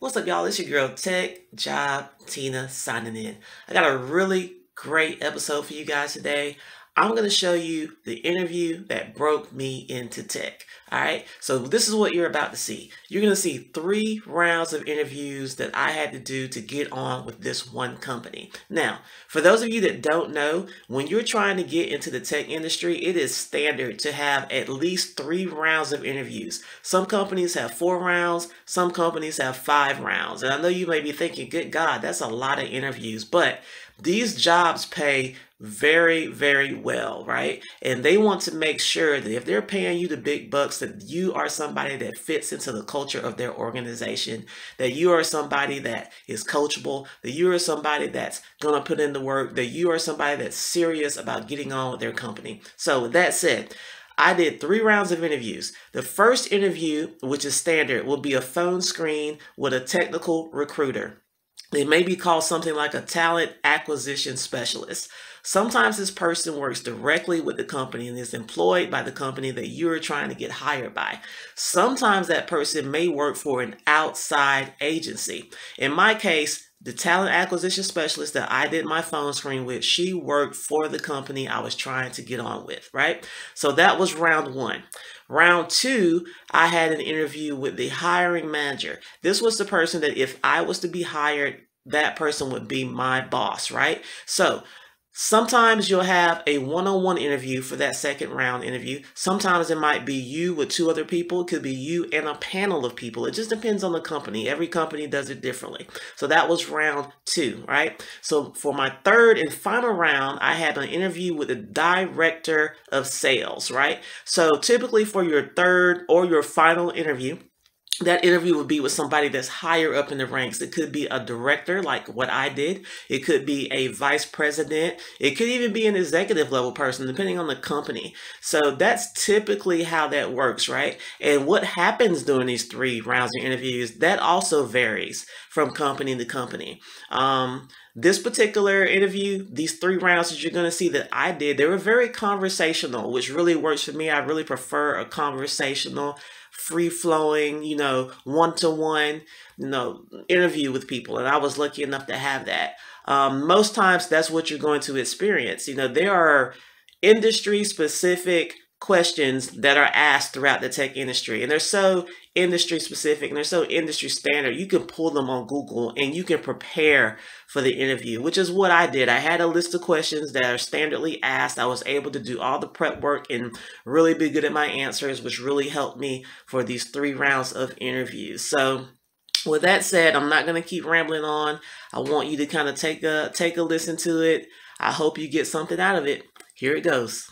What's up, y'all? It's your girl, Tech Job Tina, signing in. I got a really great episode for you guys today. I'm going to show you the interview that broke me into tech. All right, so this is what you're about to see. You're going to see 3 rounds of interviews that I had to do to get on with this one company. Now, for those of you that don't know, when you're trying to get into the tech industry, it is standard to have at least 3 rounds of interviews. Some companies have 4 rounds, some companies have 5 rounds. And I know you may be thinking, good God, that's a lot of interviews, but these jobs pay very, very well, right? And they want to make sure that if they're paying you the big bucks, that you are somebody that fits into the culture of their organization, that you are somebody that is coachable, that you are somebody that's going to put in the work, that you are somebody that's serious about getting on with their company. So with that said, I did 3 rounds of interviews. The first interview, which is standard, will be a phone screen with a technical recruiter. They may be called something like a talent acquisition specialist. Sometimes this person works directly with the company and is employed by the company that you're trying to get hired by. Sometimes that person may work for an outside agency. In my case, the talent acquisition specialist that I did my phone screen with, she worked for the company I was trying to get on with, right? So that was round 1. Round 2, I had an interview with the hiring manager. This was the person that if I was to be hired, that person would be my boss, right? So sometimes you'll have a one-on-one interview for that second round interview. Sometimes it might be you with 2 other people. It could be you and a panel of people. It just depends on the company. Every company does it differently. So that was round 2, right? So for my third and final round, I had an interview with the director of sales, right? So typically for your third or your final interview, that interview would be with somebody that's higher up in the ranks. It could be a director, like what I did. It could be a vice president. It could even be an executive level person, depending on the company. So that's typically how that works, right? And what happens during these 3 rounds of interviews, that also varies from company to company. This particular interview, these 3 rounds that you're going to see that I did, they were very conversational, which really works for me. I really prefer a conversational, free-flowing, one-to-one, interview with people. And I was lucky enough to have that. Most times that's what you're going to experience. There are industry-specific questions that are asked throughout the tech industry, and they're so industry specific and they're so industry standard. You can pull them on Google and you can prepare for the interview, which is what I did. I had a list of questions that are standardly asked. I was able to do all the prep work and really be good at my answers, which really helped me for these 3 rounds of interviews. So with that said, I'm not going to keep rambling on. I want you to kind of take a listen to it. I hope you get something out of it. Here it goes.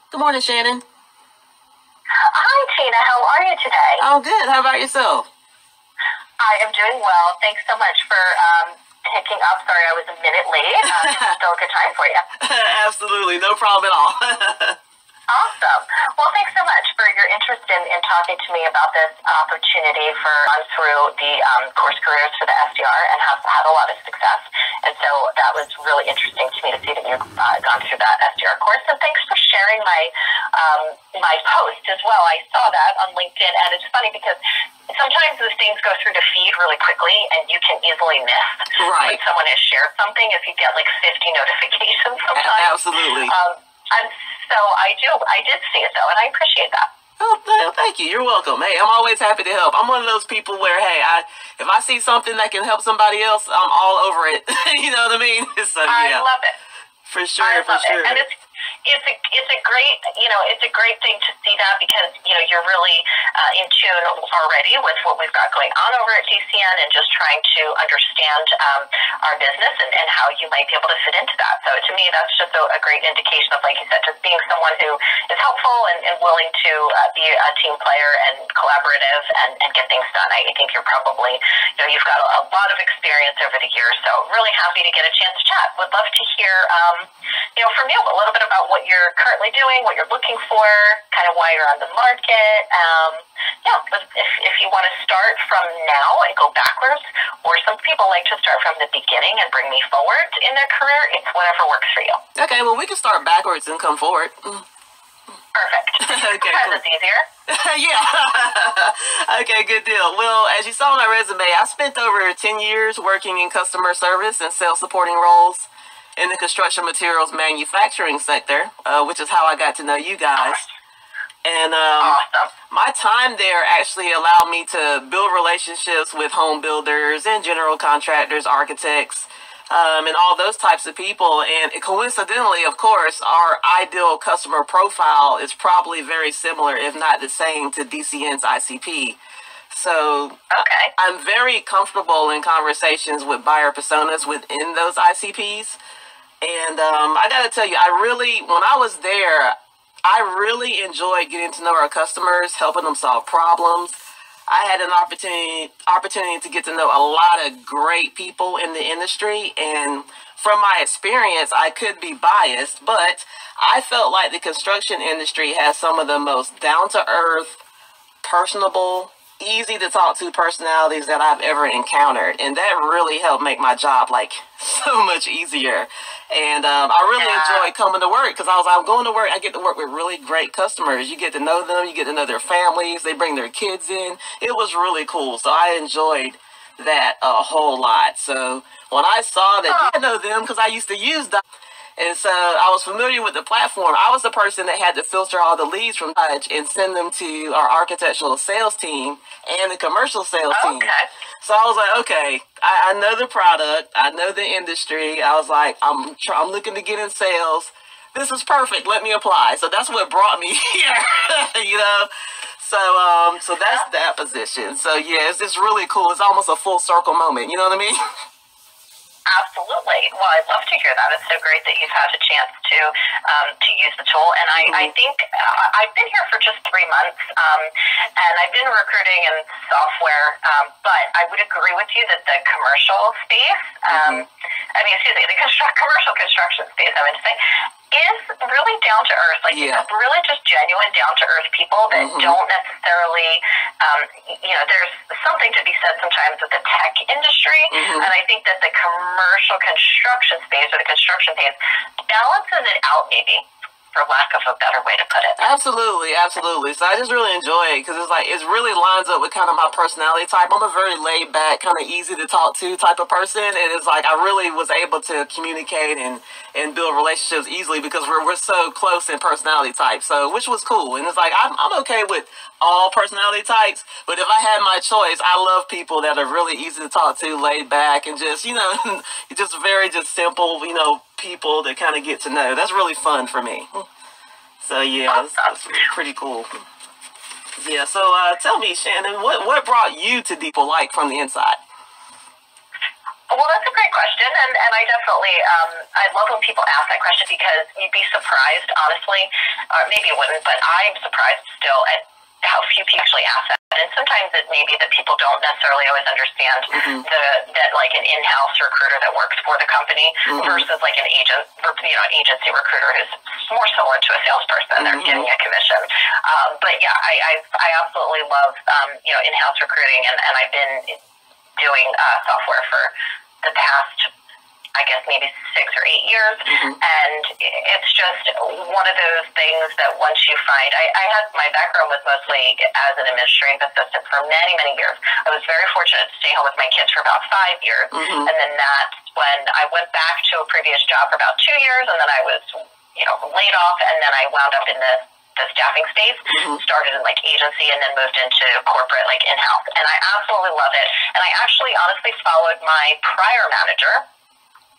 Good morning, Shannon. Hi, Tina. How are you today? I'm good. How about yourself? I am doing well. Thanks so much for picking up. Sorry, I was a minute late. It's still a good time for you. Absolutely. No problem at all. Awesome. Well, thanks so much for your interest in talking to me about this opportunity for run through the course careers for the SDR and have had a lot of success. And so that was really interesting to me to see that you've gone through that SDR course. And thanks for sharing my post as well. I saw that on LinkedIn, and it's funny because sometimes those things go through the feed really quickly and you can easily miss when someone has shared something if you get like 50 notifications sometimes. Absolutely. And so I did see it though, and I appreciate that. Oh, thank you. You're welcome. Hey, I'm always happy to help. I'm one of those people where, hey, if I see something that can help somebody else, I'm all over it. You know what I mean? So, yeah. I love it. For sure, for sure. And it's a great thing to see that because you're really in tune already with what we've got going on over at GCN and just trying to understand our business and how you might be able to fit into that. So to me, that's just a great indication of, like you said, just being someone who is helpful and willing to be a team player and collaborative and get things done. I think you're probably, you've got a lot of experience over the years. So really happy to get a chance to chat. Would love to hear, from you a little bit about about what you're currently doing, what you're looking for, kind of why you're on the market. But if you want to start from now and go backwards, or some people like to start from the beginning and bring me forward in their career, it's whatever works for you. Okay, well, we can start backwards and come forward. Perfect. Okay, Sometimes cool. it's easier. Yeah. Okay, good deal. Well, as you saw on my resume, I spent over 10 years working in customer service and sales supporting roles in the construction materials manufacturing sector, which is how I got to know you guys. And Awesome. my time there actually allowed me to build relationships with home builders and general contractors, architects, and all those types of people. And coincidentally, of course, our ideal customer profile is probably very similar, if not the same, to DCN's ICP. So Okay. I'm very comfortable in conversations with buyer personas within those ICPs. And I got to tell you, when I was there, I really enjoyed getting to know our customers, helping them solve problems. I had an opportunity to get to know a lot of great people in the industry. And from my experience, I could be biased, but I felt like the construction industry has some of the most down-to-earth, personable, easy to talk to personalities that I've ever encountered, and that really helped make my job like so much easier. And I really enjoyed coming to work because I'm going to work. I get to work with really great customers. You get to know them. You get to know their families. They bring their kids in. It was really cool. So I enjoyed that a whole lot. So when I saw that, you know them because I used to use them. And so I was familiar with the platform. I was the person that had to filter all the leads from Touch and send them to our architectural sales team and the commercial sales team. So I was like, okay, I know the product. I know the industry. I was like, I'm looking to get in sales. This is perfect. Let me apply. So that's what brought me here, you know. So that's that position. So yeah, it's really cool. It's almost a full circle moment. You know what I mean? Absolutely. Well, I'd love to hear that. It's so great that you've had a chance to use the tool. And I think I've been here for just 3 months, and I've been recruiting in software, but I would agree with you that the commercial space, the commercial construction space, I would say, is really down to earth. Like, really just genuine down to earth people that don't necessarily, there's something to be said sometimes with the tech industry, and I think that the commercial construction space or the construction space balances it out, maybe, for lack of a better way to put it. Absolutely. So I just really enjoy it because it really lines up with kind of my personality type. I'm a very laid back, kind of easy to talk to type of person, and it's like I really was able to communicate and build relationships easily because we're so close in personality type. So which was cool, and it's like I'm okay with all personality types, but if I had my choice, I love people that are really easy to talk to, laid back, and just just very simple, people to kind of get to know. That's really fun for me. So yeah, that's pretty cool. Yeah. So tell me, Shannon, what brought you to Deep Like from the inside? Well, that's a great question, and I definitely I love when people ask that question because you'd be surprised, honestly, or maybe you wouldn't, but I'm surprised still at how few people actually ask that. And sometimes it may be that people don't necessarily always understand that like an in-house recruiter that works for the company versus like an agency recruiter who's more similar to a salesperson. They're getting a commission. But yeah, I absolutely love in-house recruiting, and I've been doing software for the past, I guess, maybe 6 or 8 years. And it's just one of those things that once you find, I had, my background was mostly as an administrative assistant for many, many years. I was very fortunate to stay home with my kids for about 5 years. And then that's when I went back to a previous job for about 2 years, and then I was, laid off, and then I wound up in the staffing space, started in like agency, and then moved into corporate, like in-house. And I absolutely love it. And I actually honestly followed my prior manager,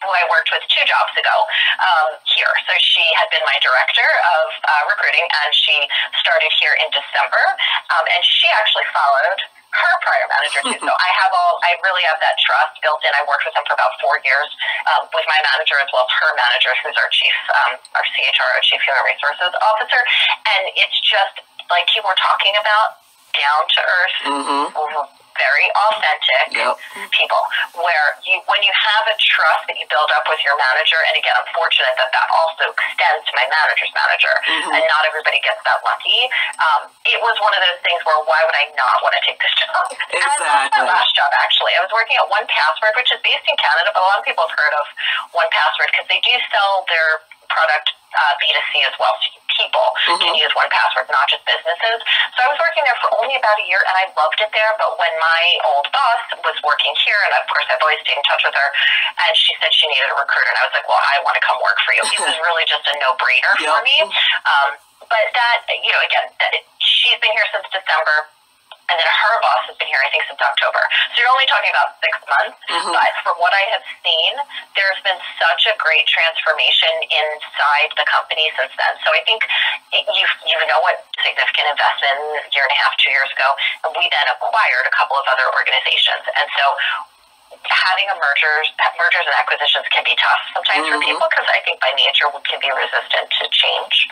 who I worked with 2 jobs ago here. So she had been my director of recruiting, and she started here in December. And she actually followed her prior manager too. So I really have that trust built in. I worked with them for about 4 years with my manager as well as her manager, who's our chief, our CHRO, Chief Human Resources Officer. And it's just like you were talking about, down to earth, very authentic people, where when you have a trust that you build up with your manager, and again, I'm fortunate that also extends to my manager's manager, and not everybody gets that lucky. It was one of those things where why would I not want to take this job? Exactly. And my last job, actually, I was working at 1Password, which is based in Canada, but a lot of people have heard of 1Password because they do sell their product B2C as well. So people can use 1Password, not just businesses. So I was working there for only about a year, and I loved it there. But when my old boss was working here, and of course I've always stayed in touch with her, and she said she needed a recruiter, and I was like, well, I want to come work for you. It was really just a no-brainer for me. But that, again, she's been here since December. And then her boss has been here, I think, since October. So you're only talking about 6 months. But from what I have seen, there's been such a great transformation inside the company since then. So I think you know what significant investment a year and a half, 2 years ago, and we then acquired a couple of other organizations. And so having mergers and acquisitions can be tough sometimes for people because I think by nature we can be resistant to change.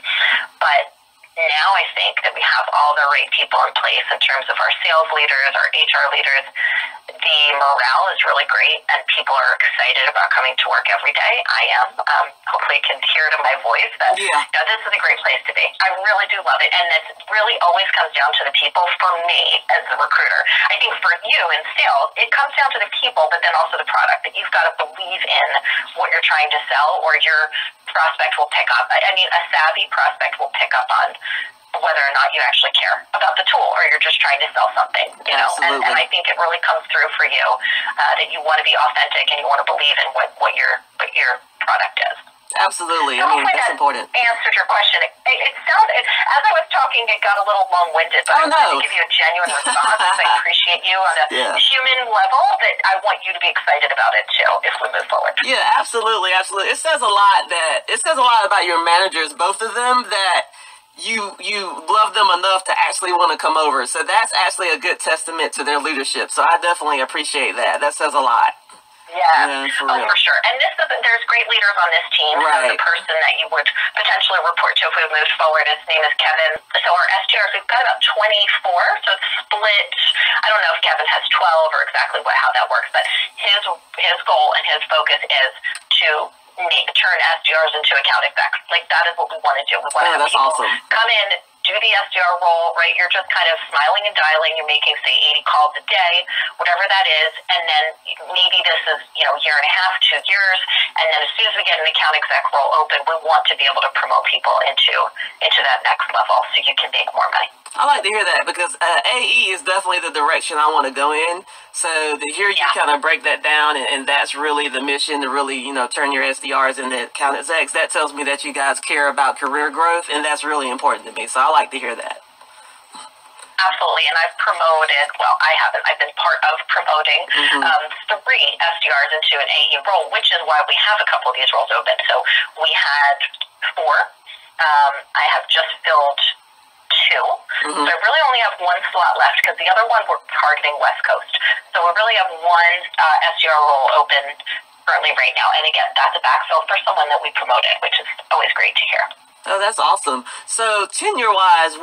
But now I think that we have all the right people in place in terms of our sales leaders, our HR leaders. The morale is really great, and people are excited about coming to work every day. I am. Hopefully you can hear it in my voice that this is a great place to be. I really do love it, and it really always comes down to the people for me as the recruiter. I think for you in sales, it comes down to the people, but then also the product, that you've got to believe in what you're trying to sell, or your prospect will pick up. I mean, a savvy prospect will pick up on whether or not you actually care about the tool, or you're just trying to sell something, and I think it really comes through for you that you want to be authentic and you want to believe in what your product is. Absolutely. So I mean, that's important. Answered your question. It sounded, as I was talking, it got a little long-winded, but I wanted to give you a genuine response because I appreciate you on a human level, that I want you to be excited about it too if we move forward. Yeah, absolutely, absolutely. It says a lot about your managers, both of them, that you love them enough to actually want to come over. So that's actually a good testament to their leadership. So I definitely appreciate that. That says a lot. Yeah, for sure. And there's great leaders on this team. Right. So the person that you would potentially report to if we moved forward, his name is Kevin. So our SDRs, we've got about 24, so it's split. I don't know if Kevin has 12 or exactly how that works, but his goal and his focus is to turn SDRs into account execs. Like, that is what we want to do. We want to have people come in, do the SDR role, right? You're just kind of smiling and dialing. You're making, say, 80 calls a day, whatever that is. And then maybe this is, year and a half, 2 years. And then as soon as we get an account exec role open, we want to be able to promote people into that next level so you can make more money. I like to hear that because AE is definitely the direction I want to go in. So to hear you kind of break that down, and that's really the mission, to really, turn your SDRs into account execs, that tells me that you guys care about career growth, and that's really important to me. So I like to hear that. Absolutely, and I've promoted, I haven't, I've been part of promoting 3 SDRs into an AE role, which is why we have a couple of these roles open. So we had 4. I have just filled 2. So I really only have 1 slot left because the other one we're targeting West Coast. So we really have 1 SDR role open currently right now. And again, that's a backfill for someone that we promoted, which is always great to hear. Oh, that's awesome. So tenure-wise,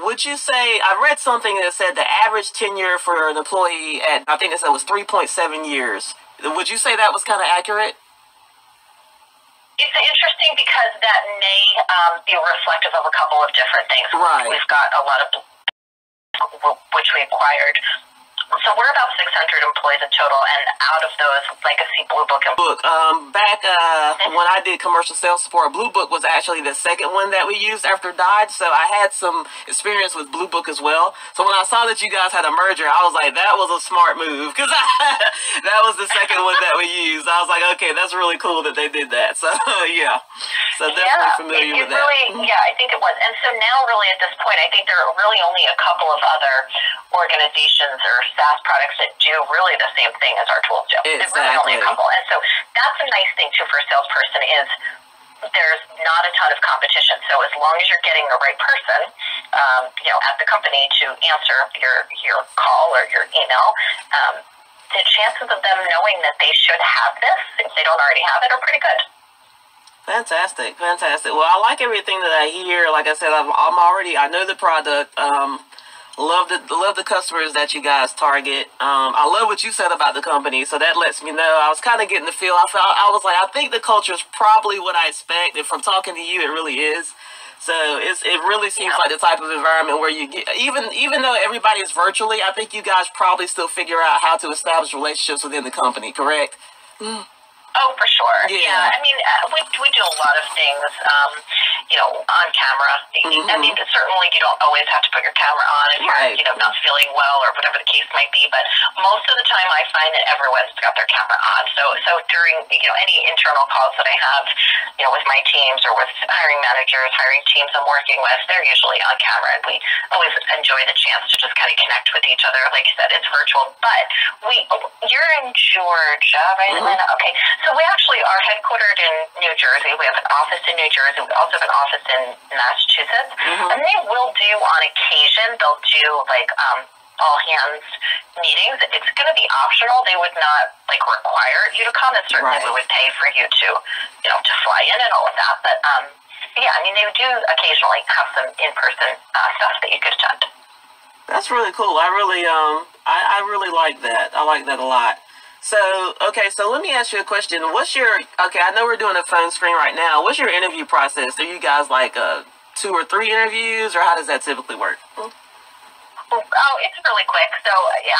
would you say, I read something that said the average tenure for an employee at, I think it said was 3.7 years. Would you say that was kind of accurate? It's interesting because that may be reflective of a couple of different things. Right. We've got a lot of, which we acquired. So we're about 600 employees in total, and out of those, legacy Blue Book back when I did commercial sales support, Blue Book was actually the second one that we used after Dodge. So I had some experience with Blue Book as well. So when I saw that you guys had a merger, I was like, that was a smart move, because that was the second one that we used. I was like, okay, that's really cool that they did that. So yeah, so definitely familiar with that. I think it was. And so now, really, at this point, I think there are really only a couple of other organizations or SaaS products that do really the same thing as our tools do. Exactly. There's really only a couple. And so that's a nice thing, too, for a salesperson is there's not a ton of competition. So as long as you're getting the right person, at the company to answer your call or your email, the chances of them knowing that they should have this, if they don't already have it, are pretty good. Fantastic. Well, I like everything that I hear. Like I said, I know the product. Love the customers that you guys target. I love what you said about the company, so that lets me know. I was kind of getting the feel. I was like, I think the culture is probably what I expect, and from talking to you, it really is. So it really seems like the type of environment where you get, even though everybody is virtually, I think you guys probably still figure out how to establish relationships within the company, correct? Oh, for sure. Yeah. I mean, we do a lot of things, on camera. I mean, certainly you don't always have to put your camera on if you're, not feeling well or whatever the case might be. But most of the time, I find that everyone's got their camera on. So during any internal calls that I have, with my teams or with hiring managers, hiring teams I'm working with, they're usually on camera, and we always enjoy the chance to just kind of connect with each other. Like you said, it's virtual, but you're in Georgia, right, Atlanta? Okay. So we actually are headquartered in New Jersey. We have an office in New Jersey. We also have an office in Massachusetts. And they will do, on occasion, they'll do like all hands meetings. It's going to be optional. They would not require you to come, and certainly we would pay for you to, to fly in and all of that. But yeah, I mean, they do occasionally have some in-person stuff that you could attend. That's really cool. I really like that. I like that a lot. So, okay, so let me ask you a question. I know we're doing a phone screen right now. What's your interview process? Are you guys 2 or 3 interviews, or how does that typically work? Oh, it's really quick. So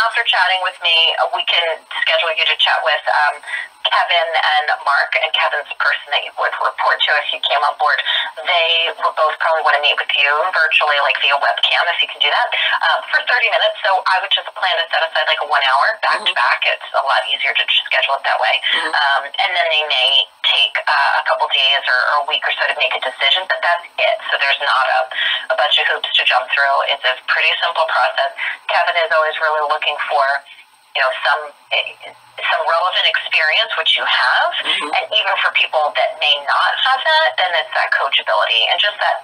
after chatting with me, we can schedule you to chat with Kevin and Mark. And Kevin's the person that you would report to if you came on board. They will both probably want to meet with you virtually, via webcam, if you can do that, for 30 minutes. So I would just plan to set aside 1 hour back to back. It's a lot easier to just schedule it that way. And then they may take a couple days or a week or so to make a decision, but that's it. So there's not a bunch of hoops to jump through. It's a pretty simple process. Kevin is always really looking for some relevant experience, which you have, and even for people that may not have that, then it's that coachability and just that,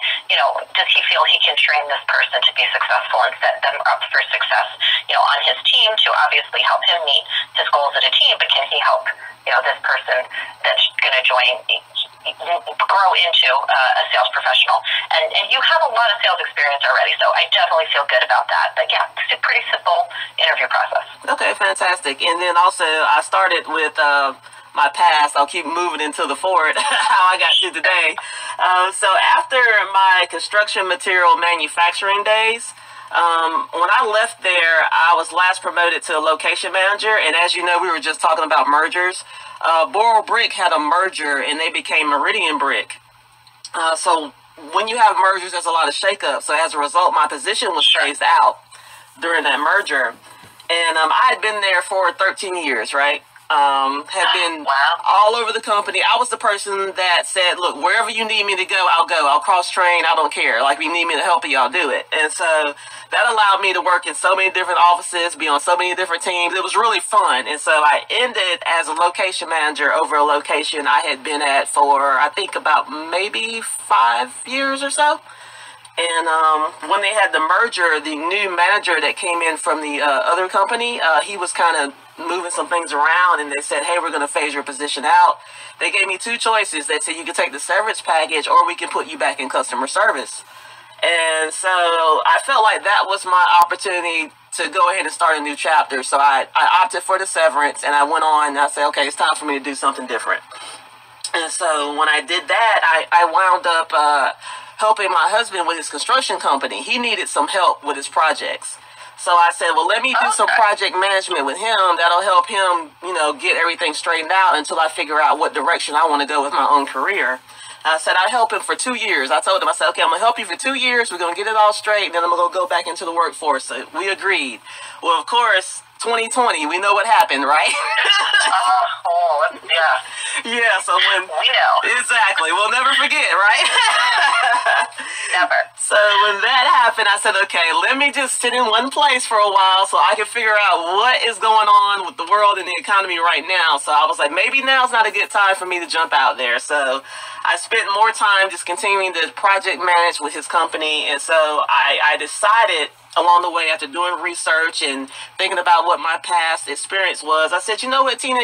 does he feel he can train this person to be successful and set them up for success, on his team to obviously help him meet his goals as a team, but can he help, this person that's going to grow into a sales professional? And you have a lot of sales experience already, so I definitely feel good about that. But yeah, it's a pretty simple interview process. Okay, fantastic. And then also, I started with my past. I'll keep moving into the forward, how I got to today. So after my construction material manufacturing days, when I left there, I was last promoted to location manager. And as you know, we were just talking about mergers. Boral Brick had a merger, and they became Meridian Brick. So when you have mergers, there's a lot of shakeup. So as a result, my position was phased out during that merger. And I had been there for 13 years, right? Had been all over the company. I was the person that said, look, wherever you need me to go, I'll go. I'll cross-train. I don't care. If you need me to help you, I'll do it. And so that allowed me to work in so many different offices, be on so many different teams. It was really fun. And so I ended as a location manager over a location I had been at for, I think, about maybe 5 years or so. And when they had the merger, the new manager that came in from the other company, he was kind of moving some things around, and they said, hey, we're going to phase your position out. They gave me 2 choices. They said, you can take the severance package, or we can put you back in customer service. And so I felt like that was my opportunity to go ahead and start a new chapter. So I opted for the severance, and I went on, and I said, okay, it's time for me to do something different. And so when I did that, I wound up helping my husband with his construction company. He needed some help with his projects. So I said, well, let me do some project management with him. That'll help him, get everything straightened out until I figure out what direction I want to go with my own career. I said, I'd help him for 2 years. I told him, I said, okay, I'm going to help you for 2 years. We're going to get it all straight, and then I'm going to go back into the workforce. So we agreed. Well, of course, 2020, we know what happened, right? Yeah, so when... We know. Exactly. We'll never forget, right? Never. So when that happened, I said, okay, let me just sit in one place for a while so I can figure out what is going on with the world and the economy right now. So I was like, maybe now's not a good time for me to jump out there. So I spent more time just continuing to project manage with his company. And so I decided along the way, after doing research and thinking about what my past experience was, I said, you know what, Tina,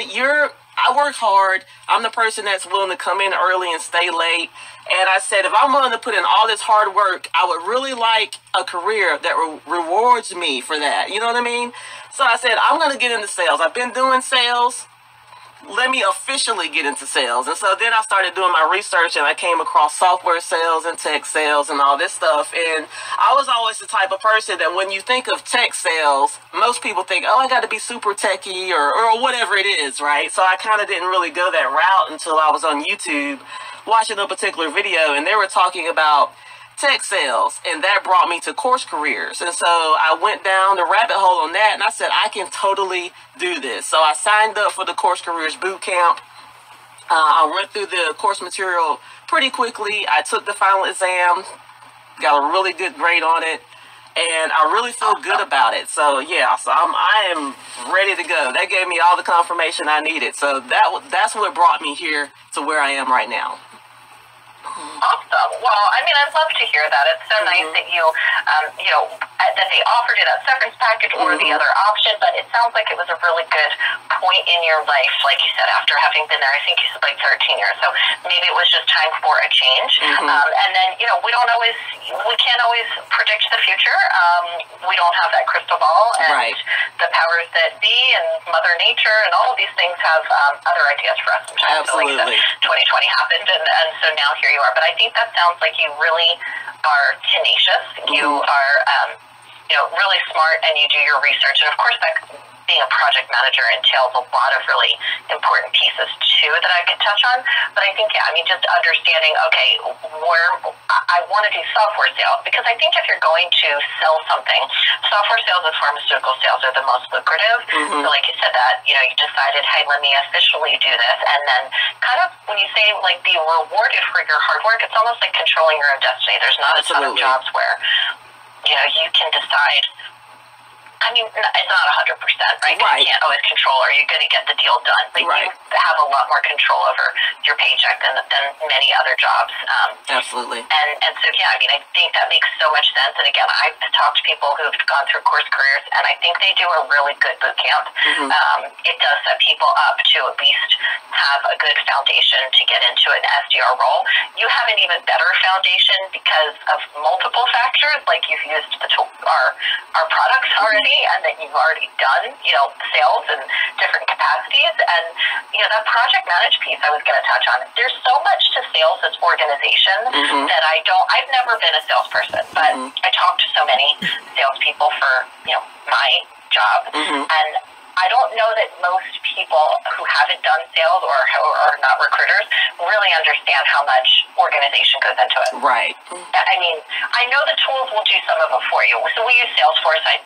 I work hard. I'm the person that's willing to come in early and stay late. And I said, if I'm willing to put in all this hard work, I would really like a career that rewards me for that. You know what I mean? So I said, I'm going to get into sales. I've been doing sales. Let me officially get into sales. And so then I started doing my research, and I came across software sales and tech sales and all this stuff. And I was always the type of person that when you think of tech sales, most people think, oh, I got to be super techie or whatever it is, right? So I kind of didn't really go that route until I was on YouTube watching a particular video, and they were talking about tech sales, and that brought me to course careers. And so I went down the rabbit hole on that, and I said, I can totally do this. So I signed up for the course careers boot camp. I went through the course material pretty quickly. I took the final exam, got a really good grade on it, and I really feel good about it. So yeah, so I am ready to go. That gave me all the confirmation I needed. So that's what brought me here to where I am right now. Awesome. Well, I mean, I'd love to hear that. It's so nice that that they offered you that severance package or the other option, but it sounds like it was a really good point in your life, like you said, after having been there, I think you said like 13 years, so maybe it was just time for a change. And then, we can't always predict the future. We don't have that crystal ball, and the powers that be and Mother Nature and all of these things have other ideas for us sometimes. Absolutely. So like 2020 happened, and so now here you are. But I think that sounds like you really are tenacious. You are, really smart, and you do your research. And of course, that being a project manager entails a lot of really important pieces too that I could touch on. But I think, just understanding, okay, where I want to do software sales, because I think if you're going to sell something, software sales and pharmaceutical sales are the most lucrative. So like you said that, you decided, hey, let me officially do this. And then kind of when you say like be rewarded for your hard work, it's almost like controlling your own destiny. There's not a ton of jobs where, you can decide. It's not 100%, right? You can't always control, are you going to get the deal done? But you have a lot more control over your paycheck than many other jobs. Absolutely. And so, I think that makes so much sense. And again, I've talked to people who've gone through course careers, and I think they do a really good boot camp. It does set people up to at least have a good foundation to get into an SDR role. You have an even better foundation because of multiple factors, like you've used our products already, and that you've already done, sales in different capacities. And, that project manage piece I was going to touch on. There's so much to sales as organization that I've never been a salesperson, but I talk to so many salespeople for, my job. And I don't know that most people who haven't done sales or are not recruiters really understand how much organization goes into it. Right. I know the tools will do some of it for you. So we use Salesforce. I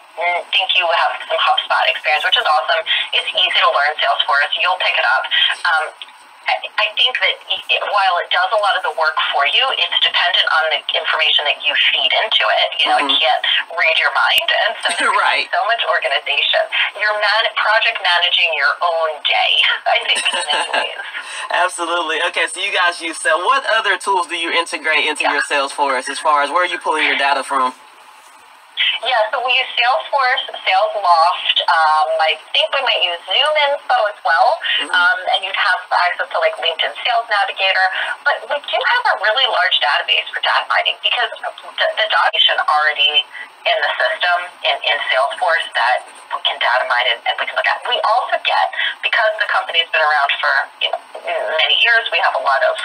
think you have some HubSpot experience, which is awesome. It's easy to learn Salesforce. You'll pick it up. I think that while it does a lot of the work for you, it's dependent on the information that you feed into it. It can't read your mind, and so there's so much organization. You're project managing your own day, I think, in many ways. Absolutely. Okay, so you guys use Sales. What other tools do you integrate into your Salesforce as far as where are you pulling your data from? Yeah, so we use Salesforce, SalesLoft. I think we might use Zoom Info as well. And you'd have access to like LinkedIn Sales Navigator. But we do have a really large database for data mining because the data already in the system in Salesforce that we can data mine and we can look at. We also get, because the company's been around for many years, we have a lot of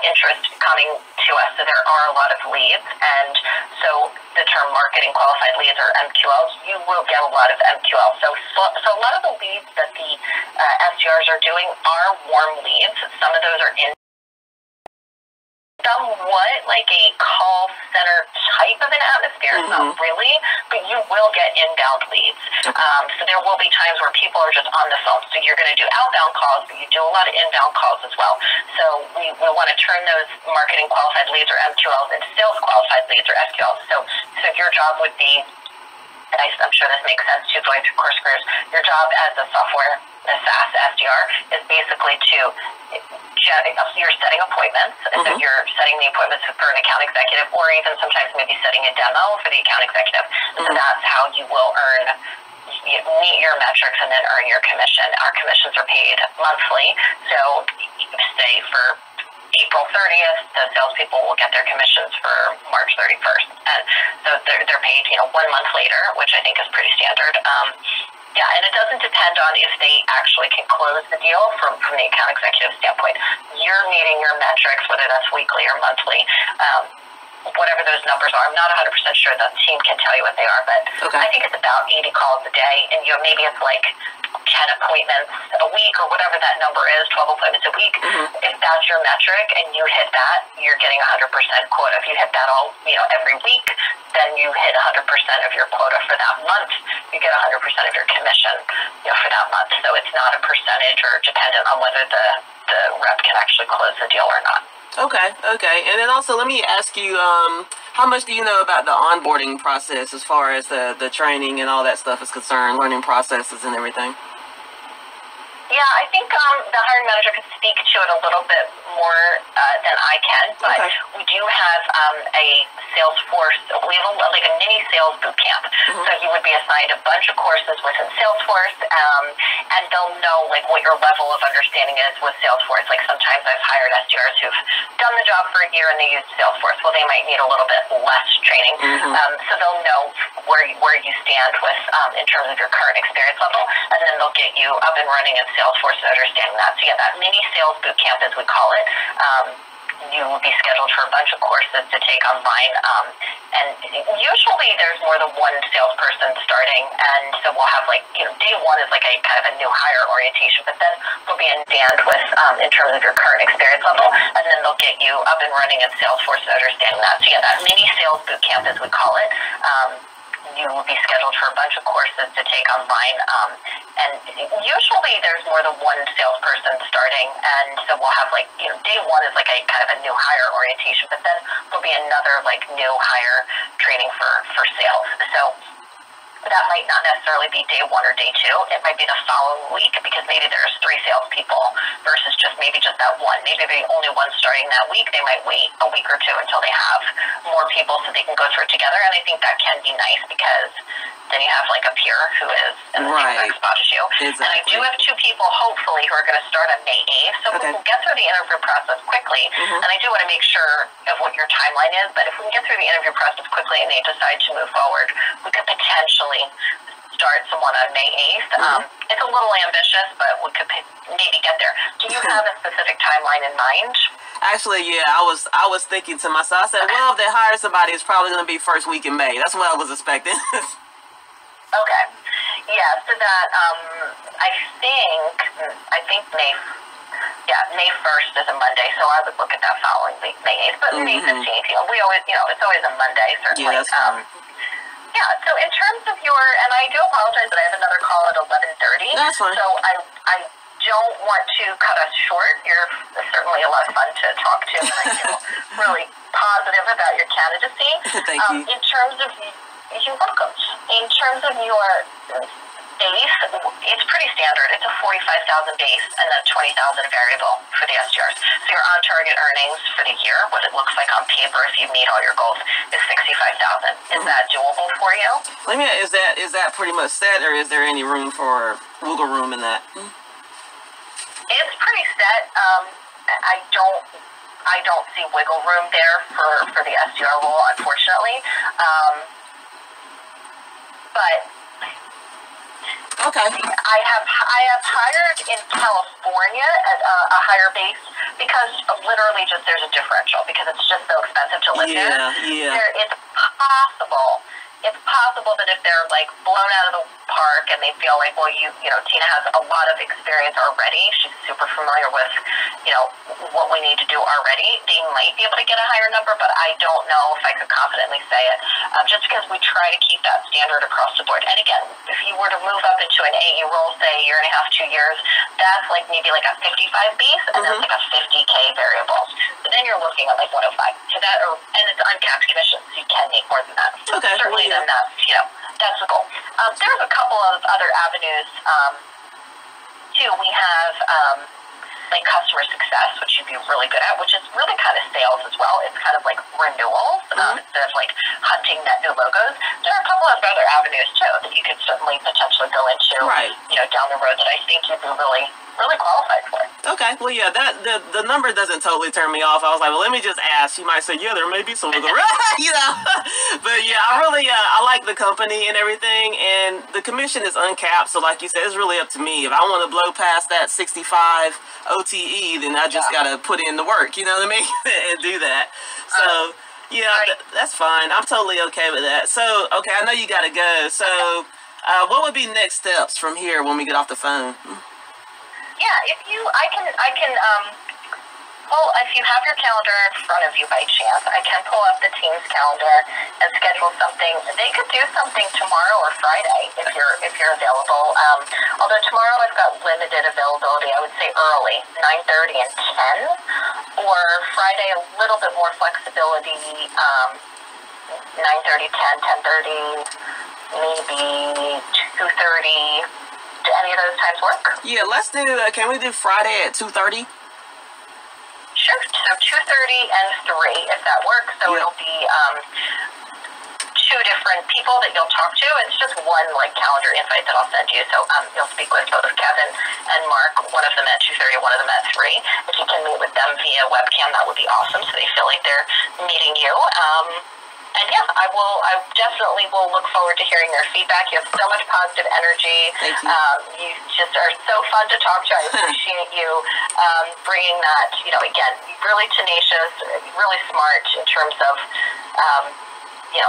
interest coming to us, so there are a lot of leads, and so the term marketing qualified leads or MQLs, you will get a lot of MQLs. So a lot of the leads that the SDRs are doing are warm leads. Some of those are somewhat like a call center type of an atmosphere, not really, but you will get inbound leads. So there will be times where people are just on the phone. So you're going to do outbound calls, but you do a lot of inbound calls as well. So we want to turn those marketing qualified leads or MQLs into sales qualified leads or SQLs. So your job would be, and I'm sure this makes sense too, going through course careers, your job as a SaaS SDR is basically you're setting appointments. So you're setting the appointments for an account executive, or even sometimes maybe setting a demo for the account executive. So that's how you will earn you meet your metrics and then earn your commission. Our commissions are paid monthly. So say for April 30th, the salespeople will get their commissions for March 31st. And so they're paid, 1 month later, which I think is pretty standard. Yeah, and it doesn't depend on if they actually can close the deal from the account executive standpoint. You're meeting your metrics, whether that's weekly or monthly. Whatever those numbers are, I'm not 100% sure the team can tell you what they are, but I think it's about 80 calls a day, and maybe it's like 10 appointments a week or whatever that number is, 12 appointments a week. If that's your metric and you hit that, you're getting 100% quota. If you hit that all, every week, then you hit 100% of your quota for that month. You get 100% of your commission, for that month. So it's not a percentage or dependent on whether the rep can actually close the deal or not. Okay. And then also, let me ask you, how much do you know about the onboarding process as far as the training and all that stuff is concerned, learning processes and everything? Yeah, I think the hiring manager could speak to it a little bit more than I can, but we do have a Salesforce, we have a mini sales boot camp. So you would be assigned a bunch of courses within Salesforce, and they'll know what your level of understanding is with Salesforce. Like sometimes I've hired SDRs who've done the job for a year and they use Salesforce. Well, they might need a little bit less training. So they'll know where you stand with in terms of your current experience level, and then they'll get you up and running in Salesforce and understanding that. So yeah, that mini sales boot camp, as we call it, you will be scheduled for a bunch of courses to take online. And usually there's more than one salesperson starting, and so we'll have day one is like a kind of a new hire orientation, but then we'll be in band with in terms of your current experience level, and then they'll get you up and running in Salesforce and understanding that. So yeah, that mini sales boot camp, as we call it, you will be scheduled for a bunch of courses to take online. And usually there's more than one salesperson starting, and so we'll have day one is like a kind of a new hire orientation, but then there'll be another new hire training for sales. So that might not necessarily be day one or day two. It might be the following week, because maybe there's 3 salespeople versus just that one. Maybe the only one starting that week, they might wait a week or two until they have more people so they can go through it together. And I think that can be nice, because then you have a peer who is in the same exact spot as you. Exactly. And I do have 2 people, hopefully, who are going to start on May 8th. So we'll get through the interview process quickly. And I do want to make sure of what your timeline is. But if we can get through the interview process quickly and they decide to move forward, we could potentially start someone on May 8th. It's a little ambitious, but we could maybe get there. Do you have a specific timeline in mind? Actually, yeah, I was thinking to myself, I said, well, if they hire somebody, it's probably going to be first week in May. That's what I was expecting. Okay. Yeah, so that, I think May 1st is a Monday, so I would look at that following week, May 8th, but May 15th, we always, it's always a Monday, certainly. Yeah, that's fine. Yeah, so in terms of and I do apologize that I have another call at 11:30. That's fine. So I don't want to cut us short. You're certainly a lot of fun to talk to, and I feel really positive about your candidacy. Thank you. In terms of, you're welcome. In terms of your base, it's pretty standard. It's a 45,000 base and then 20,000 variable for the SDRs. So your on-target earnings for the year, what it looks like on paper if you meet all your goals, is 65,000. Is that doable for you? Let me. Is that pretty much set, or is there any room for wiggle room in that? It's pretty set. I don't see wiggle room there for the SDR role, unfortunately. But okay. I have hired in California at a higher base, because literally there's a differential, because it's just so expensive to live there. Yeah. It's possible that if they're blown out of the park and they feel well, Tina has a lot of experience already, she's super familiar with, what we need to do already, they might be able to get a higher number, but I don't know if I could confidently say it, just because we try to keep that standard across the board. And again, if you were to move up into an AE role, say a year and a half, 2 years, that's maybe a 55 base, and then a 50K variable. So then you're looking at 105. So that, and it's uncapped commissions, so you can make more than that. Okay. Certainly, then that's the goal. There's a couple of other avenues too. We have like customer success, which you'd be really good at, which is really kind of sales as well. It's kind of like renewals instead of like hunting net new logos. There are a couple of other avenues too that you could certainly potentially go into, down the road that I think you'd be really qualified for. Okay, well, yeah, that the number doesn't totally turn me off. I was like, well, let me just ask. She might say, yeah, there may be some wiggle room, But yeah, I really I like the company and everything, and the commission is uncapped. So like you said, it's really up to me. If I want to blow past that 65 OTE, then I just gotta put in the work. You know what I mean, and do that. So yeah, that's fine. I'm totally okay with that. So okay, I know you gotta go. So what would be next steps from here when we get off the phone? Yeah, if you have your calendar in front of you by chance, I can pull up the team's calendar and schedule something. They could do something tomorrow or Friday if you're available. Although tomorrow I've got limited availability, I would say early, 9:30 and 10, or Friday a little bit more flexibility, 9:30, 10, 10:30, maybe 2:30. Do any of those times work? Yeah, let's do. Can we do Friday at 2:30? Sure. So 2:30 and 3, if that works. So it'll be 2 different people that you'll talk to. It's just one calendar invite that I'll send you. So you'll speak with both Kevin and Mark. One of them at 2:30, one of them at 3. If you can meet with them via webcam, that would be awesome. So they feel like they're meeting you. And yeah, I definitely will look forward to hearing your feedback. You have so much positive energy. Thank you. You just are so fun to talk to. I appreciate you bringing that, again, really tenacious, really smart in terms of,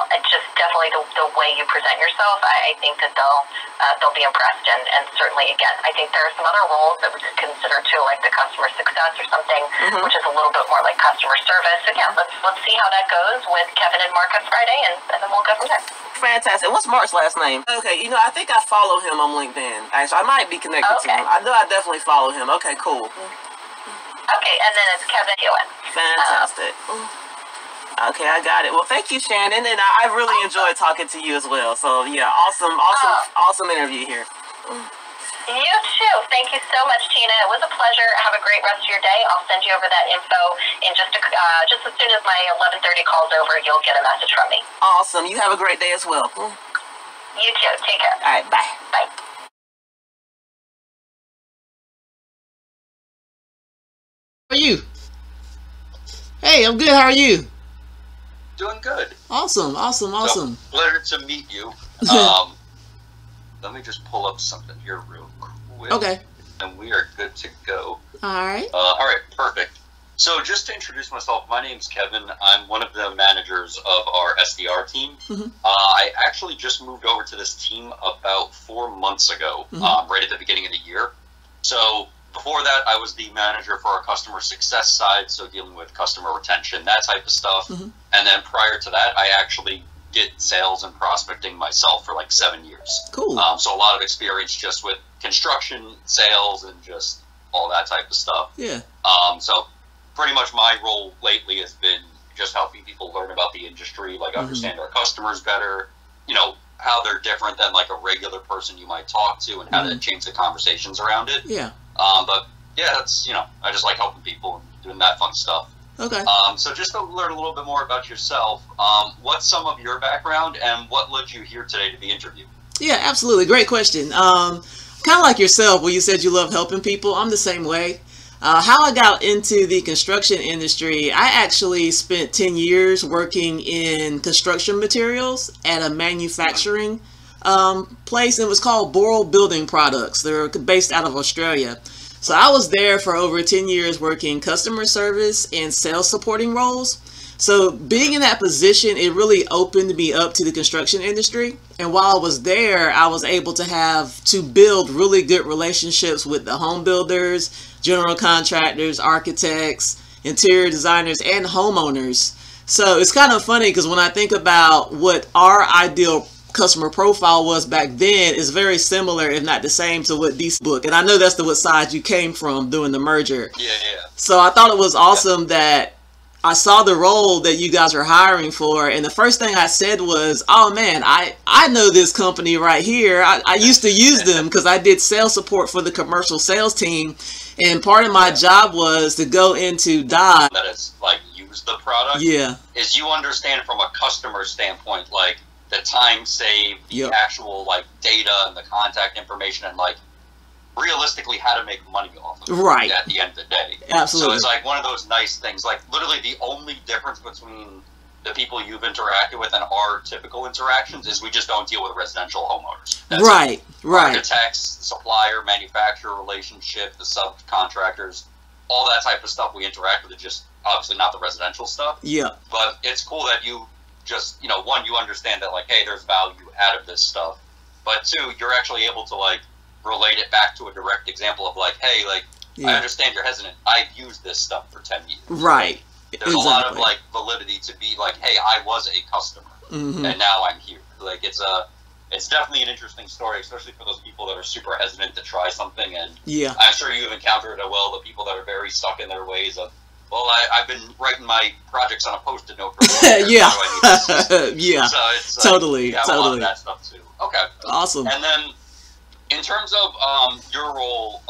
it's just definitely the way you present yourself. I think that they'll be impressed. And certainly, again, I think there are some other roles that we could consider too, like the customer success or something, which is a little bit more like customer service. Again, let's see how that goes with Kevin and Mark on Friday, and then we'll go from there. Fantastic. What's Mark's last name? Okay, I think I follow him on LinkedIn. Actually, I might be connected to him. I know I definitely follow him. Okay, cool. Okay, and then it's Kevin Ewan. Fantastic. Okay, I got it. Well, thank you, Shannon, and I really enjoyed talking to you as well. So yeah, awesome interview here. You too. Thank you so much, Tina. It was a pleasure. Have a great rest of your day. I'll send you over that info in just as soon as my 11:30 call's over. You'll get a message from me. Awesome. You have a great day as well. You too. Take care. All right. Bye. Bye. How are you? Hey, I'm good. How are you? Doing good. Awesome. So, pleasure to meet you. Let me just pull up something here real quick. Okay. And we are good to go. All right. All right, perfect. So just to introduce myself, my name's Kevin. I'm one of the managers of our SDR team. I actually just moved over to this team about 4 months ago, right at the beginning of the year. So before that, I was the manager for our customer success side, so dealing with customer retention, that type of stuff. And then prior to that, I actually did sales and prospecting myself for 7 years. Cool. So a lot of experience just with construction, sales, and just all that type of stuff. Yeah. So pretty much my role lately has been just helping people learn about the industry, understand our customers better, how they're different than a regular person you might talk to, and how to change the conversations around it. Yeah. But yeah, that's, I just like helping people and doing that fun stuff. Okay. So just to learn a little bit more about yourself, what's some of your background and what led you here today to the interview? Yeah, absolutely. Great question. Kind of like yourself, where you said you love helping people. I'm the same way. How I got into the construction industry, I actually spent 10 years working in construction materials at a manufacturing place. It was called Boral Building Products. They're based out of Australia. So I was there for over 10 years working customer service and sales supporting roles. So being in that position, it really opened me up to the construction industry. And while I was there, I was able to build really good relationships with the home builders, general contractors, architects, interior designers, and homeowners. So it's kind of funny because when I think about what our ideal customer profile was back then, is very similar, if not the same, to what these book. And I know that's what side you came from doing the merger. Yeah. So I thought it was awesome that I saw the role that you guys are hiring for, and the first thing I said was, oh man, I know this company right here. I used to use them because I did sales support for the commercial sales team, and part of my job was to go into Dodge. That is like use the product. Yeah. Is you understand from a customer standpoint, like the time saved, the actual like data and the contact information, and like realistically how to make money off of it right at the end of the day. Absolutely. So it's like one of those nice things. Like literally the only difference between the people you've interacted with and our typical interactions is we just don't deal with residential homeowners. That's right. Right. Architects, supplier, manufacturer relationship, the subcontractors, all that type of stuff we interact with. Is just obviously not the residential stuff. Yeah. But it's cool that you just, you know, one, you understand that like, hey, there's value out of this stuff. But two, you're actually able to like relate it back to a direct example of like, hey, like, I understand you're hesitant. I've used this stuff for 10 years. Right. There's a lot of like validity to be like, hey, I was a customer and now I'm here. Like it's definitely an interesting story, especially for those people that are super hesitant to try something. And I'm sure you've encountered the people that are very stuck in their ways of, well, I've been writing my projects on a Post-it note for yeah. yeah. So it's totally. A lot of that stuff too. Okay. Awesome. And then in terms of your role,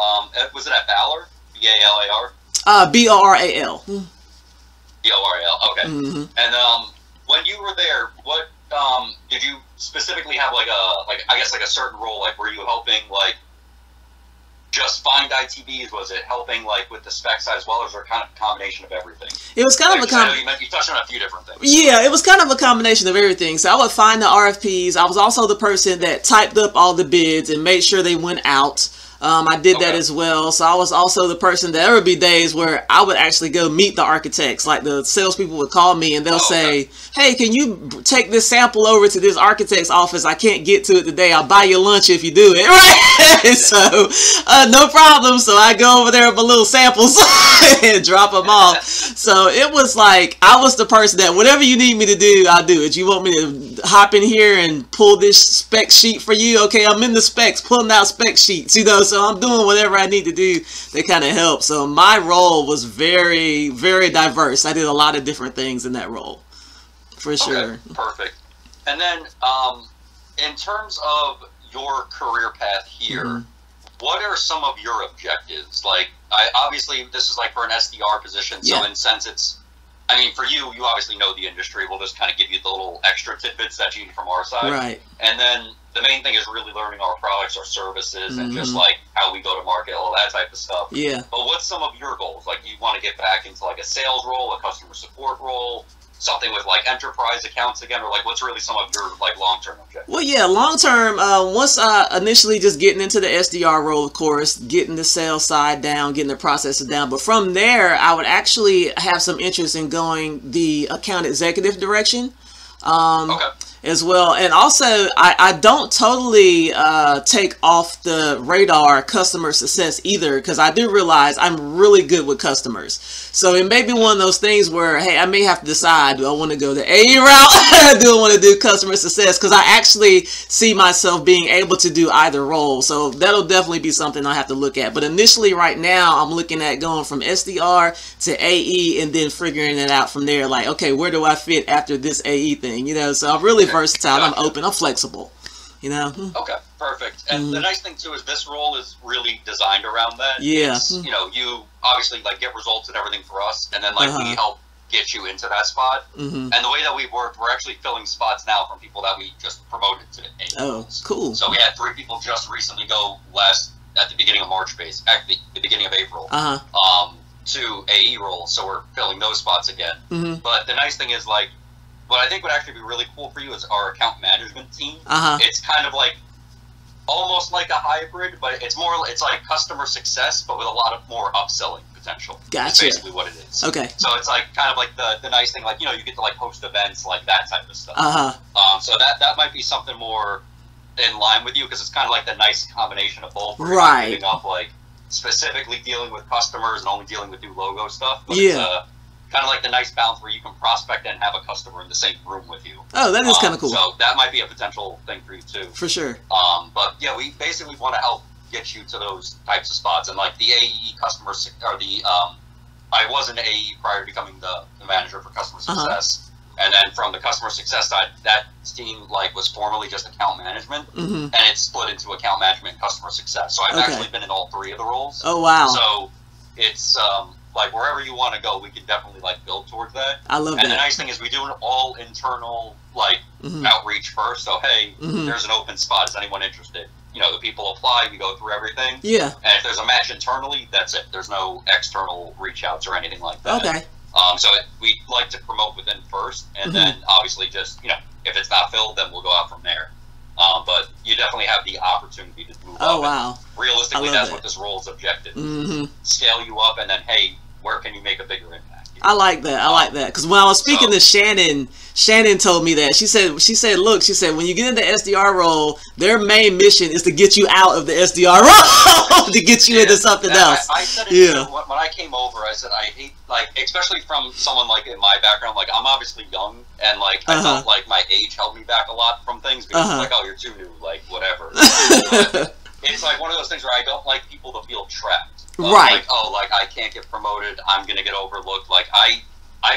was it at Balar? B-A-L-A-R? B-O-R-A-L. B-O-R-A-L, okay. And when you were there, what did you specifically have like a certain role? Like were you helping like just find ITBs? Was it helping like with the spec side as well, or was there kind of a combination of everything? It was kind of a combination. You touched on a few different things. Yeah, it was kind of a combination of everything. So I would find the RFPs. I was also the person that typed up all the bids and made sure they went out. I did that as well. So I was also the person that there would be days where I would actually go meet the architects. Like the salespeople would call me and they'll say, hey, can you take this sample over to this architect's office? I can't get to it today. I'll buy you lunch if you do it. Right? So no problem. So I go over there with my little samples and drop them off. So it was like, I was the person that whatever you need me to do, I'll do it. You want me to hop in here and pull this spec sheet for you? Okay, I'm in the specs, pulling out spec sheets, you know. So I'm doing whatever I need to do to kind of help. So my role was very, very diverse. I did a lot of different things in that role, for sure. Okay, perfect. And then in terms of your career path here, what are some of your objectives? Like, obviously, this is like for an SDR position. So in a sense, it's, I mean, for you obviously know the industry. We'll just kind of give you the little extra tidbits that you need from our side. Right. And then the main thing is really learning our products, our services, and just like how we go to market, all that type of stuff. Yeah. But what's some of your goals? Like, you want to get back into like a sales role, a customer support role, something with like enterprise accounts again, or like what's really some of your like long-term objectives? Well, yeah, long-term, once initially just getting into the SDR role, of course, getting the sales side down, getting the processes down. But from there, I would actually have some interest in going the account executive direction. As well. And also, I don't totally take off the radar customer success either, because I do realize I'm really good with customers. So it may be one of those things where, hey, I may have to decide, do I want to go the AE route? Do I want to do customer success? Because I actually see myself being able to do either role. So that'll definitely be something I have to look at. But initially right now, I'm looking at going from SDR to AE and then figuring it out from there. Like, okay, where do I fit after this AE thing? You know, so I'm really versatile. I'm open. I'm flexible. You know. Okay, perfect. And the nice thing too is this role is really designed around that. Yeah. It's, you know, you obviously like get results and everything for us, and then like we help get you into that spot. And the way that we've worked, we're actually filling spots now from people that we just promoted to AE. Oh, cool. So we had 3 people just recently go at the beginning of March, actually the beginning of April. To AE roles, so we're filling those spots again. But the nice thing is, like, what I think would actually be really cool for you is our account management team. It's kind of like almost like a hybrid, but it's like customer success, but with a lot of more upselling potential. Gotcha. That's basically what it is. Okay. So it's like kind of like the nice thing, like, you know, you get to like host events, like that type of stuff. So that might be something more in line with you, because it's kind of like the nice combination of both. Right. Giving up like specifically dealing with customers and only dealing with new logo stuff. But yeah. It's kind of like the nice balance where you can prospect and have a customer in the same room with you. Oh, that is kind of cool. So that might be a potential thing for you too. For sure. But yeah, we basically want to help get you to those types of spots, and like the AE customer or the I was an AE prior to becoming the manager for customer success. And then from the customer success side, that team like was formerly just account management, and it's split into account management and customer success. So I've actually been in all three of the roles. Oh wow! So it's like wherever you want to go, we can definitely like build towards that. I love that. And the nice thing is we do an all internal like outreach first. So hey, there's an open spot. Is anyone interested? You know, the people apply. We go through everything. Yeah. And if there's a match internally, that's it. There's no external reach outs or anything like that. Okay. So we like to promote within first, and then obviously just, you know, if it's not filled, then we'll go out from there. But you definitely have the opportunity to move up. Oh, wow. Realistically, that's what this role's objective is. Scale you up, and then, hey, where can you make a bigger impact? I like that. I like that. Because when I was speaking to Shannon, Shannon told me that. She said, look, she said, when you get into SDR role, their main mission is to get you out of the SDR role, to get you into something else. I said it when I came over. I said, I hate, like, especially from someone like in my background, like, I'm obviously young, and, like, I felt like my age held me back a lot from things, because it's like, oh, you're too new, like, whatever. But it's like one of those things where I don't like people to feel trapped. Right. Like, oh, like, I can't get promoted, I'm gonna get overlooked. Like, I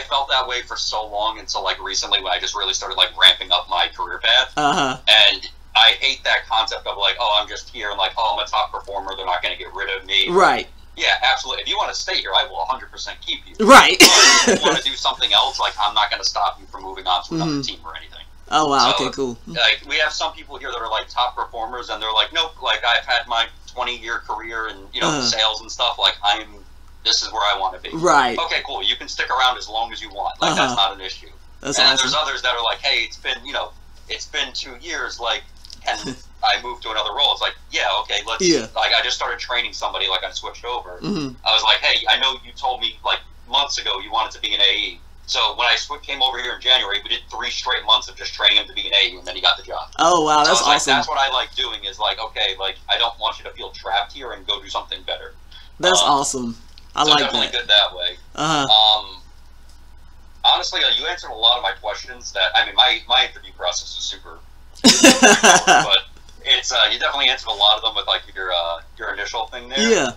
felt that way for so long until, like, recently when I just really started, like, ramping up my career path. And I hate that concept of, like, oh, I'm just here, and, like, oh, I'm a top performer, they're not gonna get rid of me. Right. Yeah, absolutely. If you want to stay here, I will 100% keep you. Right. But if you want to do something else, like, I'm not gonna stop you from moving on to another team or anything. Oh, wow, So, okay, cool. Like, we have some people here that are, like, top performers, and they're like, nope, like, I've had my 20-year career in, you know, sales and stuff, like, this is where I want to be. Right. Okay, cool, you can stick around as long as you want, like, that's not an issue. That's and awesome. then there's others that are like, hey, it's been, you know, it's been 2 years, like, can I move to another role? It's like, yeah, okay, let's, like, I just started training somebody, like, I switched over. I was like, hey, I know you told me, like, months ago you wanted to be an AE. So when I came over here in January, we did 3 straight months of just training him to be an AE, and then he got the job. Oh, wow, that's so awesome. Like, that's what I like doing, is like, okay, like, I don't want you to feel trapped here, and go do something better. That's awesome. I like definitely that. Good that way. Honestly, you answered a lot of my questions. That, I mean, my interview process is super but it's you definitely answered a lot of them with, like, your initial thing there. Yeah.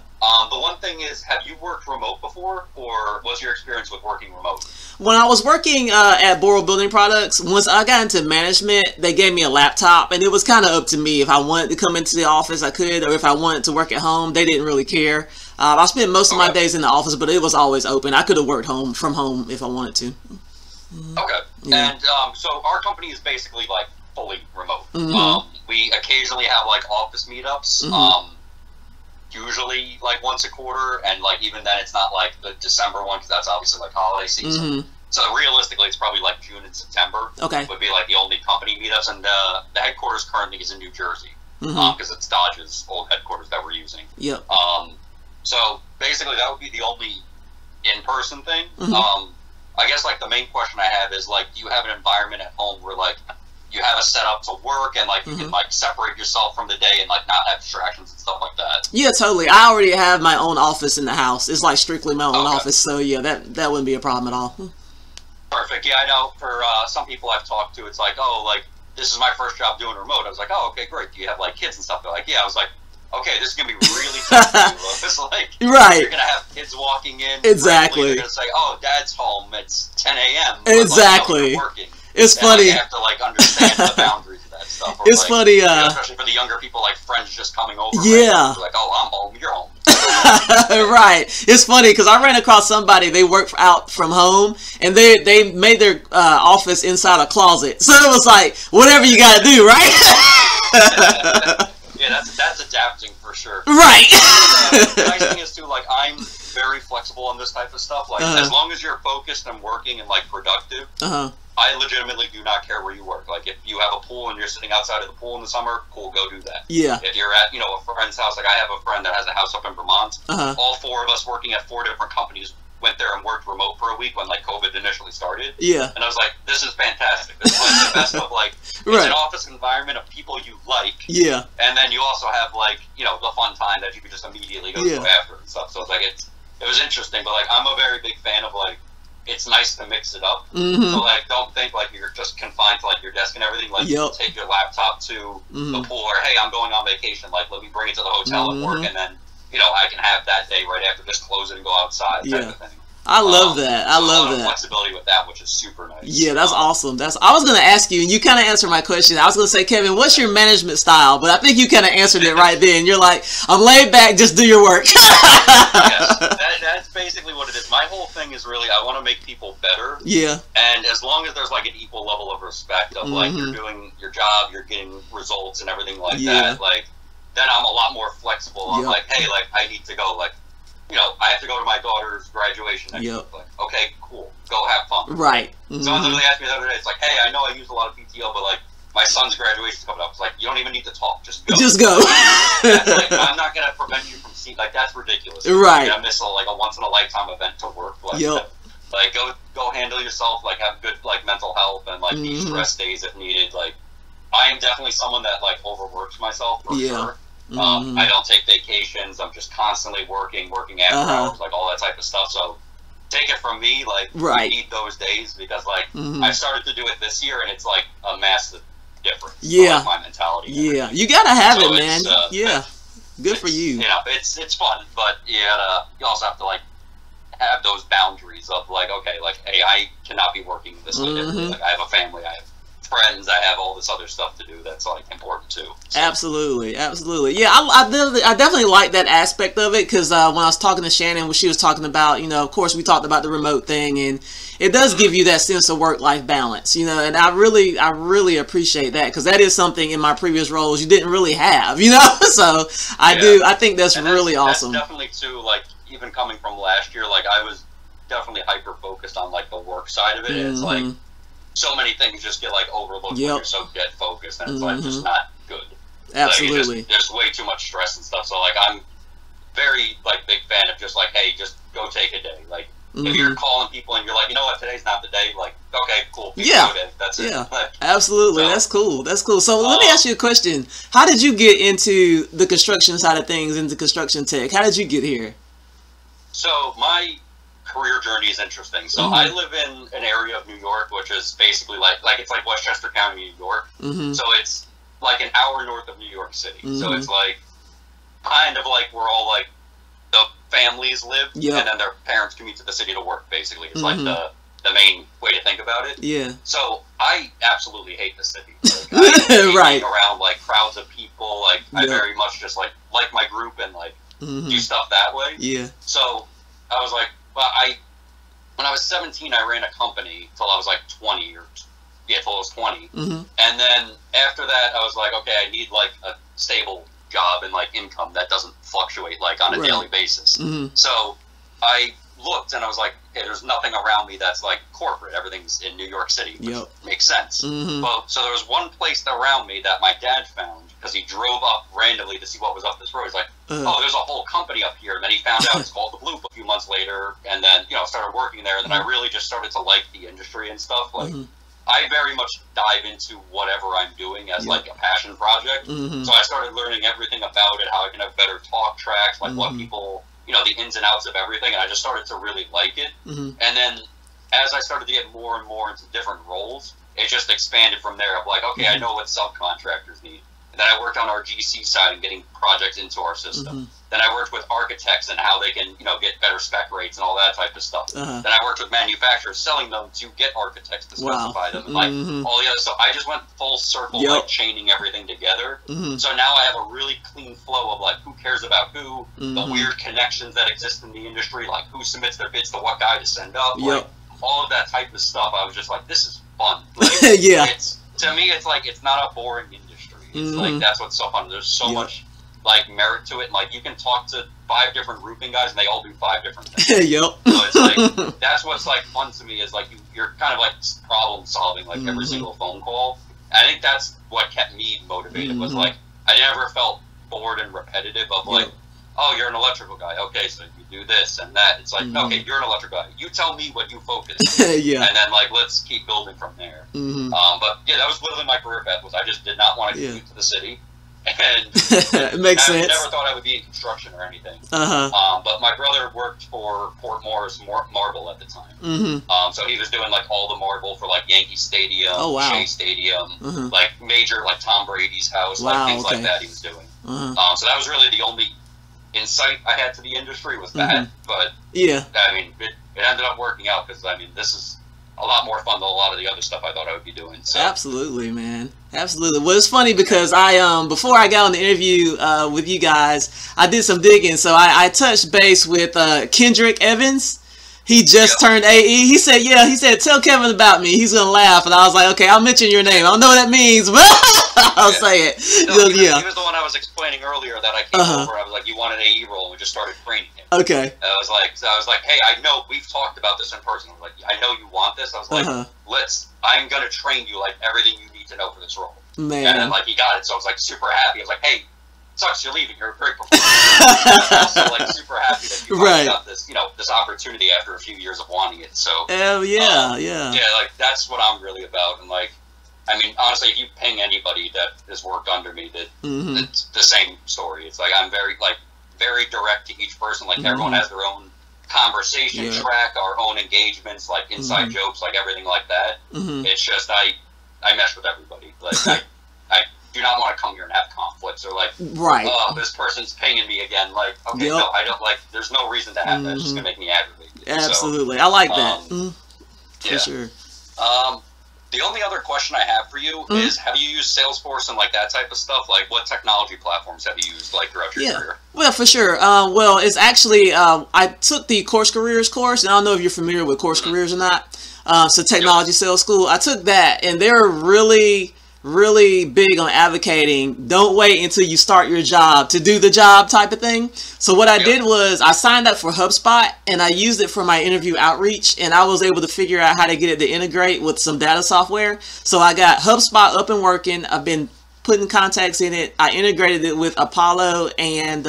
The one thing is, have you worked remote before, or what's your experience with working remote? When I was working at Boral Building Products, once I got into management, they gave me a laptop, and it was kind of up to me. If I wanted to come into the office, I could, or if I wanted to work at home, they didn't really care. I spent most of my days in the office, but it was always open. I could have worked from home if I wanted to. Okay. Yeah. And so our company is basically, like, fully remote. We occasionally have, like, office meetups. Usually, like, once a quarter, and, like, even then it's not, like, the December one, because that's obviously, like, holiday season. So realistically, it's probably, like, June and September would be, like, the only company meetups, and the headquarters currently is in New Jersey, because it's Dodge's old headquarters that we're using. Yep. So basically, that would be the only in-person thing. I guess, like, the main question I have is, like, do you have an environment at home where, like, you have a setup to work, and, like, you can, like, separate yourself from the day and, like, not have distractions and stuff like that? Yeah, totally. I already have my own office in the house. It's, like, strictly my own office, so yeah, that wouldn't be a problem at all. Perfect. Yeah, I know for some people I've talked to, it's like, oh, like, this is my first job doing remote. I was like, oh, okay, great. Do you have, like, kids and stuff? They're like, yeah. I was like, okay, this is going to be really tough for you. It's like, you're going to have kids walking in. Exactly. You're going to say, oh, Dad's home. It's 10 a.m. Exactly. Like, working. It's funny. You have to, like, understand the boundaries of that stuff. Or, it's like, funny. you know, especially for the younger people, like, friends just coming over. Yeah. Like, oh, I'm home. You're home. Right. It's funny because I ran across somebody, they work out from home, and they made their office inside a closet. So it was like, whatever you got to do, right? Yeah, that's adapting for sure. Right. The nice thing is, too, like, I'm very flexible on this type of stuff. Like, as long as you're focused and working and, like, productive, I legitimately do not care where you work. Like, if you have a pool and you're sitting outside of the pool in the summer, cool, go do that. Yeah. If you're at, you know, a friend's house, like, I have a friend that has a house up in Vermont. All 4 of us working at 4 different companies went there and worked remote for a week when, like, COVID initially started. Yeah. And I was like, this is fantastic. This is, like, the best of, like, it's an office environment of people you like. Yeah. And then you also have, like, you know, the fun time that you could just immediately go to after and stuff. So it's like, it was interesting, but, like, I'm a very big fan of, like, it's nice to mix it up. So, like, don't think, like, you're just confined to, like, your desk and everything. Like, you take your laptop to the pool, or, hey, I'm going on vacation. Like, let me bring it to the hotel and work, and then, you know, I can have that day right after, just close it and go outside type of thing. I love that. I love that. Flexibility with that, which is super nice. Yeah, that's awesome. I was going to ask you, and you kind of answered my question. I was going to say, Kevin, what's your management style? But I think you kind of answered it right then. You're like, I'm laid back, just do your work. Yes, that's basically what it is. My whole thing is really, I want to make people better. Yeah. And as long as there's like an equal level of respect of like you're doing your job, you're getting results and everything like that, like then I'm a lot more flexible. I'm like, hey, like I need to go, like, you know, I have to go to my daughter's graduation next week. Like, okay, cool, go have fun. Right. Someone literally asked me the other day, it's like, hey, I know I used a lot of PTO, but like my son's graduation's coming up. It's like, you don't even need to talk, just go. Just go. Like, I'm not gonna prevent you from seeing, like, that's ridiculous. Right. You're gonna miss a once in a lifetime event to work. Like, like go handle yourself. Like, have good like mental health and like de-stress days if needed. Like, I am definitely someone that like overworks myself for sure. I don't take vacations. I'm just constantly working after hours, like all that type of stuff. So take it from me, like you need those days because like I started to do it this year and it's like a massive difference. Yeah. Like, my mentality. Yeah. You gotta have it, man. Good for you. You know, it's fun, but you also have to like have those boundaries of like, okay, like, hey, I cannot be working this late every day. Like, I have a family, I have friends, I have all this other stuff to do that's like important too. So. Absolutely. Yeah, I definitely like that aspect of it because when I was talking to Shannon, when she was talking about, you know, of course we talked about the remote thing, and it does give you that sense of work-life balance, you know, and I really appreciate that because that is something in my previous roles you didn't really have, you know. So I think that's really awesome. That's definitely too, like, even coming from last year, like I was definitely hyper focused on like the work side of it. It's like so many things just get like overlooked when you're so dead focused, and it's like just not good. Absolutely. Like, there's way too much stress and stuff. So like I'm very like big fan of just like, hey, just go take a day. Like if you're calling people and you're like, you know what, today's not the day. Like, okay, cool. That's it. Like, absolutely. So, that's cool. So let me ask you a question. How did you get into the construction side of things, into construction tech? How did you get here? So my career journey is interesting. So I live in an area of New York, which is basically like it's like Westchester County, New York. So it's like an hour north of New York City. So it's like kind of like where all like the families live, and then their parents commute to the city to work. Basically, it's like the main way to think about it. Yeah. So I absolutely hate the city. Like, I hate being around like crowds of people. Like I very much just like my group and like do stuff that way. Yeah. So I was like, well, when I was 17, I ran a company till I was like 20 till I was 20. And then after that, I was like, okay, I need like a stable job and like income that doesn't fluctuate like on a daily basis. So I looked and I was like, okay, there's nothing around me that's like corporate. Everything's in New York City, which makes sense. Well, so there was one place around me that my dad found because he drove up randomly to see what was up this road. He's like, oh, there's a whole company up here. And then he found out it's called The Blue a few months later, and then, you know, started working there. And then I really just started to like the industry and stuff. Like, I very much dive into whatever I'm doing as like a passion project. So I started learning everything about it, how I can have better talk tracks, like what people, you know, the ins and outs of everything. And I just started to really like it. And then as I started to get more and more into different roles, it just expanded from there of like, okay, I know what subcontractors need. And then I worked on our GC side and getting projects into our system. Then I worked with architects and how they can, you know, get better spec rates and all that type of stuff. Then I worked with manufacturers, selling them to get architects to specify them and like all the other stuff. I just went full circle, like chaining everything together. So now I have a really clean flow of like who cares about who, the weird connections that exist in the industry, like who submits their bids to what guy to send up, like all of that type of stuff. I was just like, this is fun. Like, it's, to me, it's like, it's not a boring industry. It's like, that's what's so fun. There's so much like merit to it. And, like, you can talk to 5 different roofing guys and they all do 5 different things. So it's like, that's what's like fun to me is like you're kind of like problem solving like every single phone call. And I think that's what kept me motivated was like, I never felt bored and repetitive of like, oh, you're an electrical guy. Okay, so you do this and that. It's like, okay, you're an electrical guy. You tell me what you focus on. And then, like, let's keep building from there. But, yeah, that was literally my career path was I just did not want to commute to the city. And it makes sense. I never thought I would be in construction or anything. But my brother worked for Port Morris Marble at the time. So he was doing, like, all the marble for, like, Yankee Stadium, Shea Stadium, like, major, like, Tom Brady's house, like, things like that he was doing. So that was really the only insight I had to the industry was that, but I mean, it ended up working out because, I mean, this is a lot more fun than a lot of the other stuff I thought I would be doing. So. Absolutely, man. Absolutely. Well, it's funny because I before I got on the interview with you guys, I did some digging. So I touched base with Kendrick Evans. He just turned AE. He said, he said, tell Kevin about me. He's going to laugh. And I was like, okay, I'll mention your name. I don't know what that means, but I'll say it. No, he was the one I was explaining earlier that I came over. I was like, you want an AE role, and we just started training him. Okay. I was like, hey, I know we've talked about this in person. I was like, I know you want this. I was like, I'm going to train you like everything you need to know for this role. Man. And then like he got it, so I was like super happy. I was like, hey, sucks you're leaving. You're a great performer. I was also like super happy that you got this, this opportunity after a few years of wanting it. So yeah, like that's what I'm really about. And like, I mean, honestly, if you ping anybody that has worked under me, it's the same story. It's like I'm very direct to each person. Like everyone has their own conversation track, our own engagements, like inside jokes, like everything like that. It's just I mesh with everybody. Like I do not want to come here and have conflicts or like, oh, this person's pinging me again. Like, okay, no, I don't like. There's no reason to have that. It's just gonna make me aggravated. Absolutely, so, I like that. For sure. The only other question I have for you is: have you used Salesforce and like that type of stuff? Like, what technology platforms have you used like throughout your career? Well, for sure. Well, it's actually I took the Course Careers course, and I don't know if you're familiar with Course Careers or not. So technology sales school. I took that, and they're really big on advocating don't wait until you start your job to do the job type of thing. So what I did was I signed up for HubSpot and I used it for my interview outreach, and I was able to figure out how to get it to integrate with some data software. So I got HubSpot up and working. I've been putting contacts in it. I integrated it with Apollo and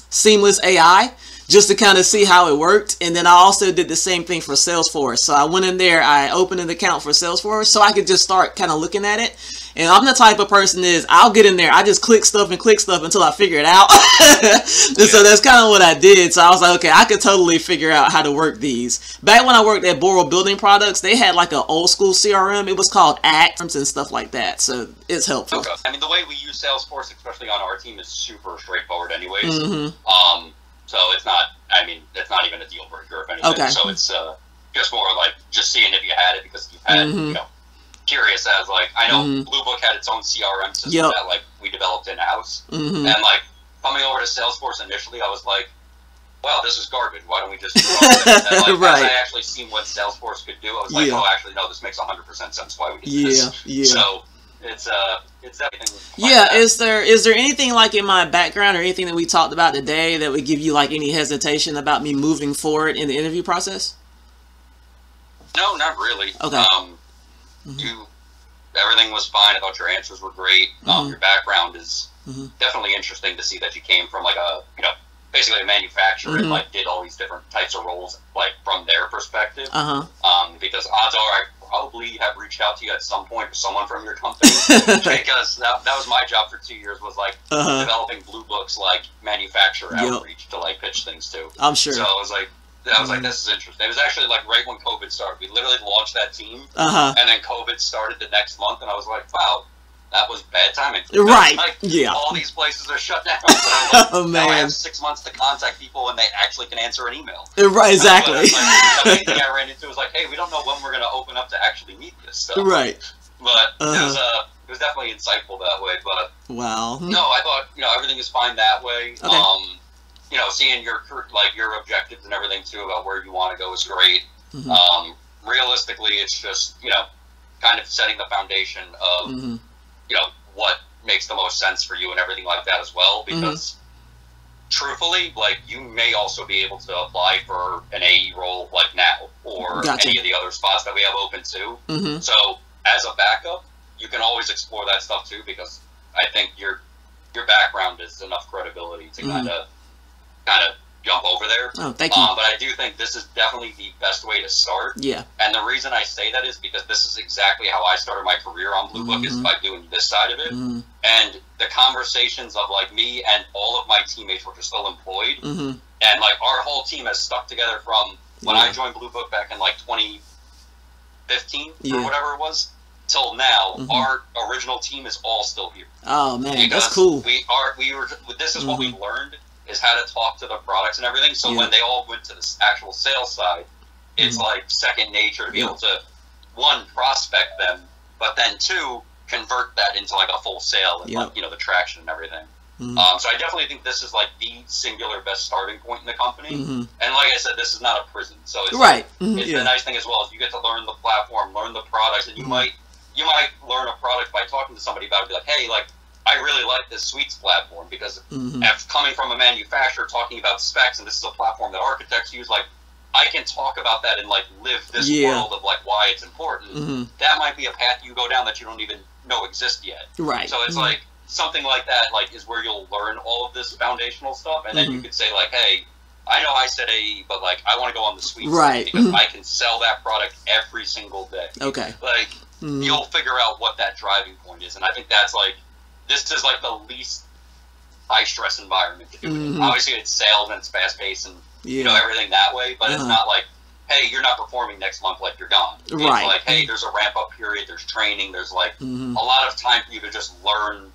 Seamless AI just to kind of see how it worked. And then I also did the same thing for Salesforce. So I went in there, I opened an account for Salesforce so I could just start kind of looking at it. And I'm the type of person I'll get in there, I just click stuff until I figure it out. And so that's kind of what I did. So I was like, okay, I could totally figure out how to work these. Back when I worked at Boral Building Products, they had like an old school CRM. It was called Acts and stuff like that. So it's helpful. Okay. I mean, the way we use Salesforce, especially on our team, is super straightforward anyways. So it's not, I mean, it's not even a deal breaker if anything. Okay. So it's just more like just seeing if you had it because you've had, curious as like, I know Blue Book had its own CRM system that like we developed in-house. And like coming over to Salesforce initially, I was like, wow, this is garbage. Why don't we just do it? And like, as I actually seen what Salesforce could do, I was like, oh, actually, no, this makes 100% sense why we did this. So it's everything. Yeah, is there anything like in my background or anything that we talked about today that would give you like any hesitation about me moving forward in the interview process? No, not really. Okay. Everything was fine. I thought your answers were great. Your background is definitely interesting to see that you came from like a, basically a manufacturer and like did all these different types of roles like from their perspective. Because odds are I probably have reached out to you at some point or someone from your company because that was my job for 2 years was like developing Blue Book's like manufacturer outreach to like pitch things to. I'm sure. So I was like, this is interesting. It was actually like right when COVID started. We literally launched that team, and then COVID started the next month, and I was like, wow, that was bad timing. Right. Like, all these places are shut down. Oh, man. Now I have 6 months to contact people when they actually can answer an email. Right, exactly. The main thing I ran into was like, hey, we don't know when we're going to open up to actually meet this stuff. Right. But it was definitely insightful that way. But wow. No, I thought, everything is fine that way. Okay. Seeing your objectives and everything too about where you want to go is great. Realistically, it's just kind of setting the foundation of what makes the most sense for you and everything like that as well. Because truthfully, like you may also be able to apply for an AE role like now or any of the other spots that we have open too. So as a backup, you can always explore that stuff too because I think your background is enough credibility to kind of jump over there. Oh, thank you. But I do think this is definitely the best way to start. Yeah. And the reason I say that is because this is exactly how I started my career on Blue Book is by doing this side of it. And the conversations of like me and all of my teammates which are still employed and like our whole team has stuck together from when I joined Blue Book back in like 2015 or whatever it was till now. Our original team is all still here. Oh man, that's cool. This is what we learned is how to talk to the products and everything. So when they all went to the actual sales side, it's like second nature to be able to, one, prospect them, but then two, convert that into like a full sale and like, you know, the traction and everything. So I definitely think this is like the singular best starting point in the company. And like I said, this is not a prison, so it's it's the nice thing as well is you get to learn the platform, learn the products, and you might learn a product by talking to somebody about it. Be like, hey, like I really like this Suites platform because after coming from a manufacturer talking about specs, and this is a platform that architects use, like I can talk about that and like live this world of like why it's important. That might be a path you go down that you don't even know exists yet. Right. So it's like something like that, like, is where you'll learn all of this foundational stuff, and then you could say, like, hey, I know I said AE, but, like, I want to go on the Suite side because I can sell that product every single day. Okay. Like, you'll figure out what that driving point is, and I think that's, like, this is, like, the least high-stress environment to do it in. Obviously, it's sales and it's fast-paced and, you know, everything that way, but it's not like, hey, you're not performing next month, like, you're gone. It's like, hey, there's a ramp-up period, there's training, there's, like, a lot of time for you to just learn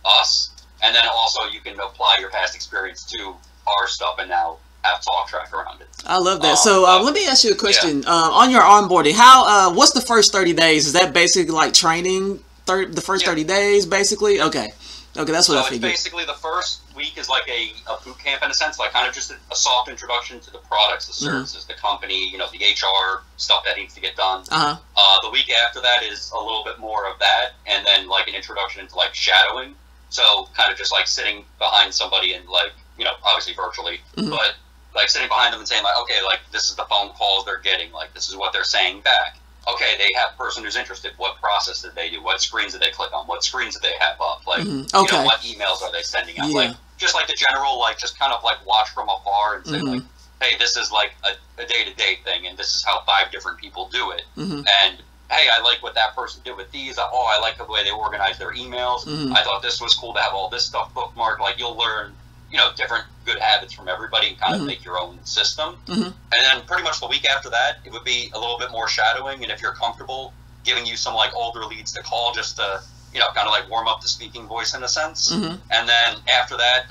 us, and then also you can apply your past experience to our stuff and now have talk track around it. I love that. So let me ask you a question. On your onboarding, how what's the first 30 days? Is that basically like training the first 30 days basically? Okay, that's what I figured. Basically the first week is like a boot camp in a sense, like kind of just a soft introduction to the products, the services, the company, you know, the HR stuff that needs to get done. The week after that is a little bit more of that, and then like an introduction into like shadowing. So kind of just like sitting behind somebody and like, you know, obviously virtually, but like sitting behind them and saying like, okay, like this is the phone calls they're getting, like this is what they're saying back. Okay, they have a person who's interested. What process did they do? What screens did they click on? What screens did they have up? Like, you know, what emails are they sending out? Like, just like the general, like just kind of like watch from afar and say like, hey, this is like a day-to-day thing, and this is how 5 different people do it. And hey, I like what that person did with these. Oh, I like the way they organize their emails. I thought this was cool to have all this stuff bookmarked. Like, you'll learn, you know, different good habits from everybody and kind of make your own system. And then pretty much the week after that, it would be a little bit more shadowing. And if you're comfortable, giving you some like older leads to call just to, you know, kind of like warm up the speaking voice in a sense. And then after that,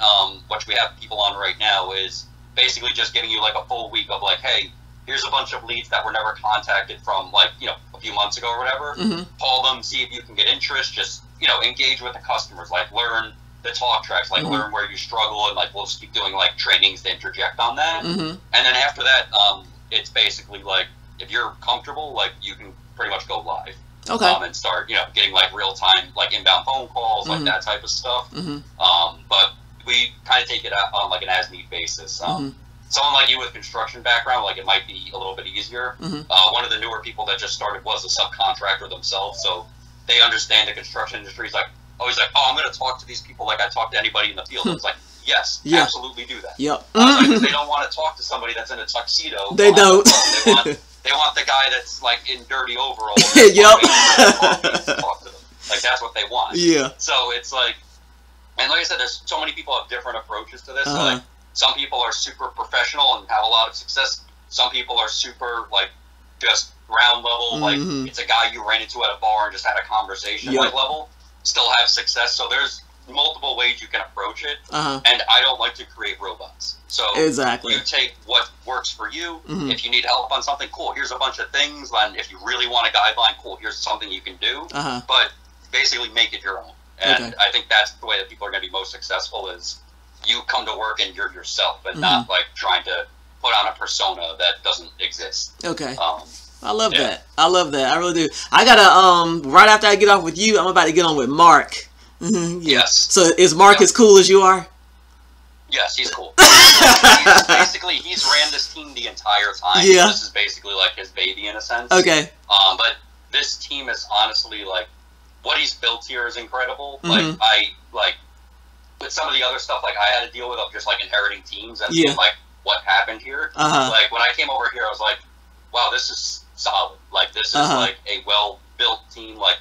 what we have people on right now is basically just giving you like a full week of like, hey, here's a bunch of leads that were never contacted from like, you know, a few months ago or whatever. Call them, see if you can get interest, just, you know, engage with the customers, like learn the talk tracks, like learn where you struggle, and like we'll just keep doing like trainings to interject on that. And then after that, it's basically like, if you're comfortable, like you can pretty much go live. And start, you know, getting like real time, like inbound phone calls, like that type of stuff. But we kind of take it out on like an as need basis. Someone like you with construction background, like it might be a little bit easier. One of the newer people that just started was a subcontractor themselves, so they understand the construction industry. He's like, always like, oh, I'm going to talk to these people like I talk to anybody in the field. It's like, yes, absolutely do that. Like, they don't want to talk to somebody that's in a tuxedo. They don't. They want the guy that's like in dirty overalls. Talk to them. Like that's what they want. So it's like, and like I said, there's so many people have different approaches to this. So like, some people are super professional and have a lot of success. Some people are super like just ground level, like it's a guy you ran into at a bar and just had a conversation like level, still have success. So there's multiple ways you can approach it, and I don't like to create robots. So you take what works for you. If you need help on something, cool, here's a bunch of things. And if you really want a guideline, cool, here's something you can do. But basically make it your own. And I think that's the way that people are going to be most successful, is you come to work and you're yourself, and not like trying to put on a persona that doesn't exist. I love that. I love that. I really do. I gotta right after I get off with you, I'm about to get on with Mark. Yes. So is Mark as cool as you are? Yes, he's cool. He's ran this team the entire time. Yeah. So this is basically like his baby in a sense. But this team is honestly like, what he's built here is incredible. Like with some of the other stuff, like I had to deal with of just like inheriting teams and like what happened here. Like when I came over here, I was like, wow, this is solid. Like this is like a well-built team. Like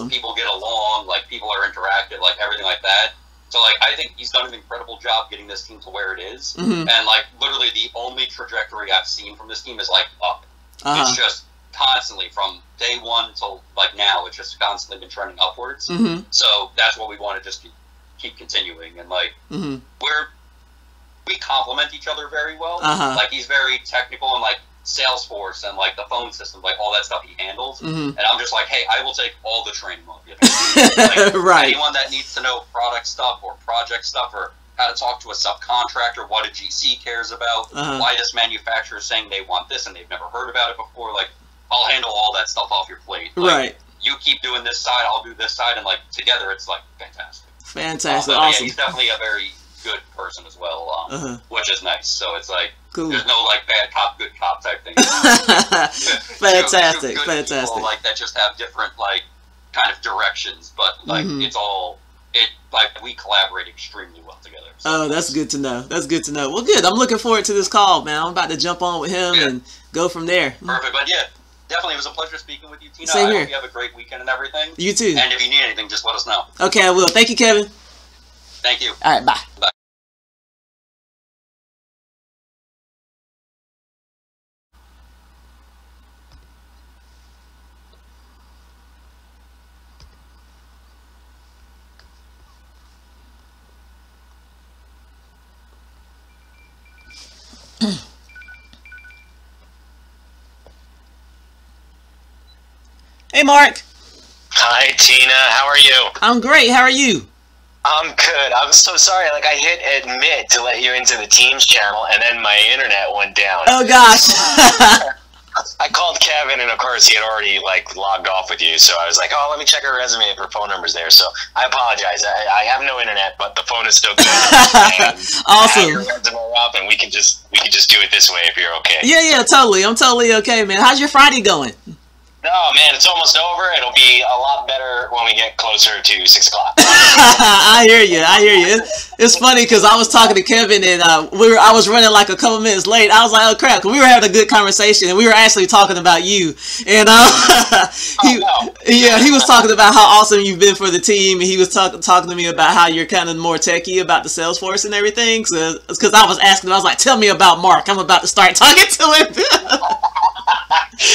people get along. Like people are interactive. Like everything like that. So like I think he's done an incredible job getting this team to where it is. And like literally the only trajectory I've seen from this team is like up. It's just constantly from day one till like now. It's just constantly been trending upwards. So that's what we want to just keep continuing. And like we complement each other very well. Like he's very technical and like Salesforce and like the phone system, like all that stuff he handles. Mm-hmm. And I'm just like, hey, I will take all the training off you. Like, right. Anyone that needs to know product stuff or project stuff or how to talk to a subcontractor, what a GC cares about, why this manufacturer is saying they want this and they've never heard about it before, like, I'll handle all that stuff off your plate. Like, right. You keep doing this side, I'll do this side, and like together it's like fantastic. Fantastic, Yeah, awesome. he's definitely a very good person as well, which is nice. So it's like, cool. There's no like bad cop, good cop type thing. Fantastic, two fantastic. People, like that just have different like kind of directions, but like it's all like we collaborate extremely well together. So. Oh, that's good to know. That's good to know. Well, good. I'm looking forward to this call, man. I'm about to jump on with him and go from there. Perfect, but yeah. Definitely, it was a pleasure speaking with you, Tina. Same here. I hope you have a great weekend and everything. You too. And if you need anything, just let us know. Okay, I will. Thank you, Kevin. Thank you. All right, bye. Bye. Hey, Mark. Hi, Tina. How are you? I'm great. How are you? I'm good. I'm so sorry. Like, I hit admit to let you into the Teams channel, and then my internet went down. Oh, gosh. I called Kevin, and of course, he had already, like, logged off with you, so I was like, oh, let me check her resume if her phone number's there. So I apologize. I have no internet, but the phone is still good. Awesome. I have your resume up, and we can just do it this way if you're okay. Yeah, totally. I'm totally okay, man. How's your Friday going? Oh, man, it's almost over. It'll be a lot better when we get closer to 6 o'clock. I hear you. It's funny because I was talking to Kevin and I was running like a couple minutes late. I was like, oh crap, 'cause we were having a good conversation and we were actually talking about you. And he was talking about how awesome you've been for the team, and he was talking to me about how you're kind of more techie about the Salesforce and everything. So because I was asking him, I was like, tell me about Mark. I'm about to start talking to him.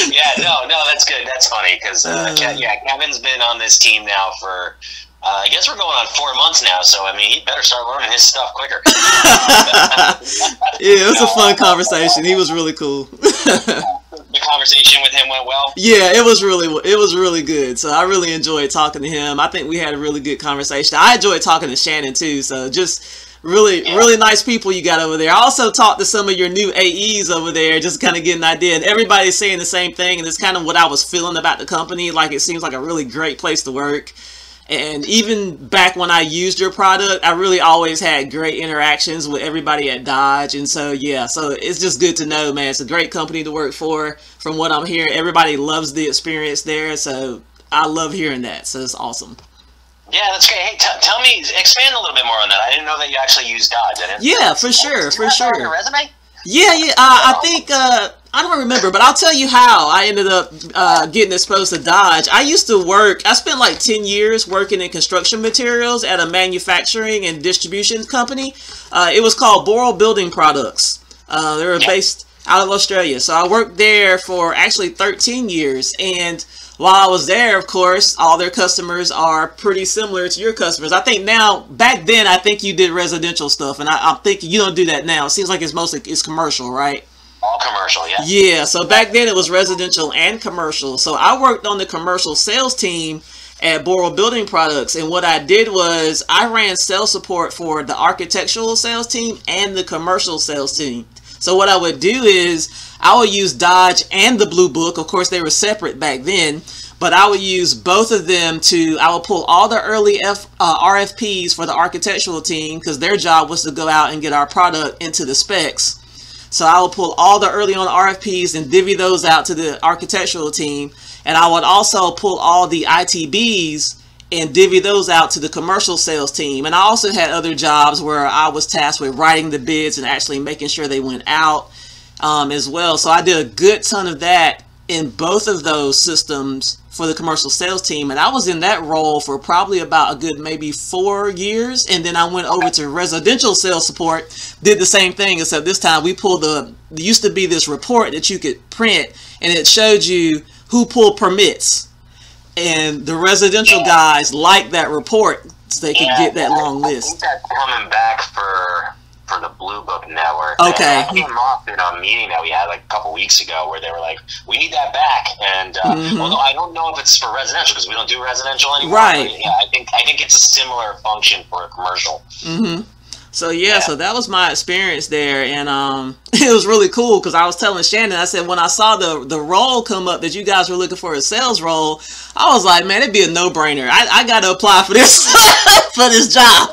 Yeah, no, that's good. That's funny because Kevin's been on this team now for I guess we're going on 4 months now. So I mean, he better start learning his stuff quicker. Yeah, it was a fun conversation. He was really cool. The conversation with him went well. Yeah, it was really good. So I really enjoyed talking to him. I think we had a really good conversation. I enjoyed talking to Shannon too. So just. Really nice people you got over there. I also talked to some of your new AEs over there, just kind of get an idea. And everybody's saying the same thing, and it's kind of what I was feeling about the company. Like, it seems like a really great place to work. And even back when I used your product, I really always had great interactions with everybody at Dodge. And so, yeah, so it's just good to know, man. It's a great company to work for. From what I'm hearing, everybody loves the experience there. So I love hearing that. So it's awesome. Yeah, that's great. Hey, tell me, expand a little bit more on that. I didn't know that you actually used Dodge. Yeah, for sure. Your resume? Yeah. I think I don't remember, but I'll tell you how I ended up getting exposed to Dodge. I used to I spent like 10 years working in construction materials at a manufacturing and distribution company. It was called Boral Building Products. They were based out of Australia. So I worked there for actually 13 years, and while I was there, of course, all their customers are pretty similar to your customers. I think now, back then, I think you did residential stuff, and I'm thinking you don't do that now. It seems like it's commercial, right? All commercial, yeah. Yeah, so back then it was residential and commercial. So I worked on the commercial sales team at Boral Building Products, and what I did was I ran sales support for the architectural sales team and the commercial sales team. So what I would do is I would use Dodge and the Blue Book. Of course, they were separate back then, but I would use both of them I would pull all the early RFPs for the architectural team, because their job was to go out and get our product into the specs. So I would pull all the early on RFPs and divvy those out to the architectural team. And I would also pull all the ITBs and divvy those out to the commercial sales team. And I also had other jobs where I was tasked with writing the bids and actually making sure they went out as well. So I did a good ton of that in both of those systems for the commercial sales team. And I was in that role for probably about a good maybe 4 years. And then I went over to residential sales support, did the same thing, except this time we pulled there used to be this report that you could print, and it showed you who pulled permits. And the residential guys liked that report so they could get that long list. I think that's coming back for for the Blue Book Network. Okay. And I came off in a meeting that we had like a couple weeks ago where they were like, we need that back. And although I don't know if it's for residential because we don't do residential anymore. Right. But, yeah, I think it's a similar function for a commercial. So yeah, so that was my experience there, and it was really cool because I was telling Shannon, I said when I saw the role come up that you guys were looking for a sales role, I was like, man, it'd be a no-brainer. I got to apply for this for this job.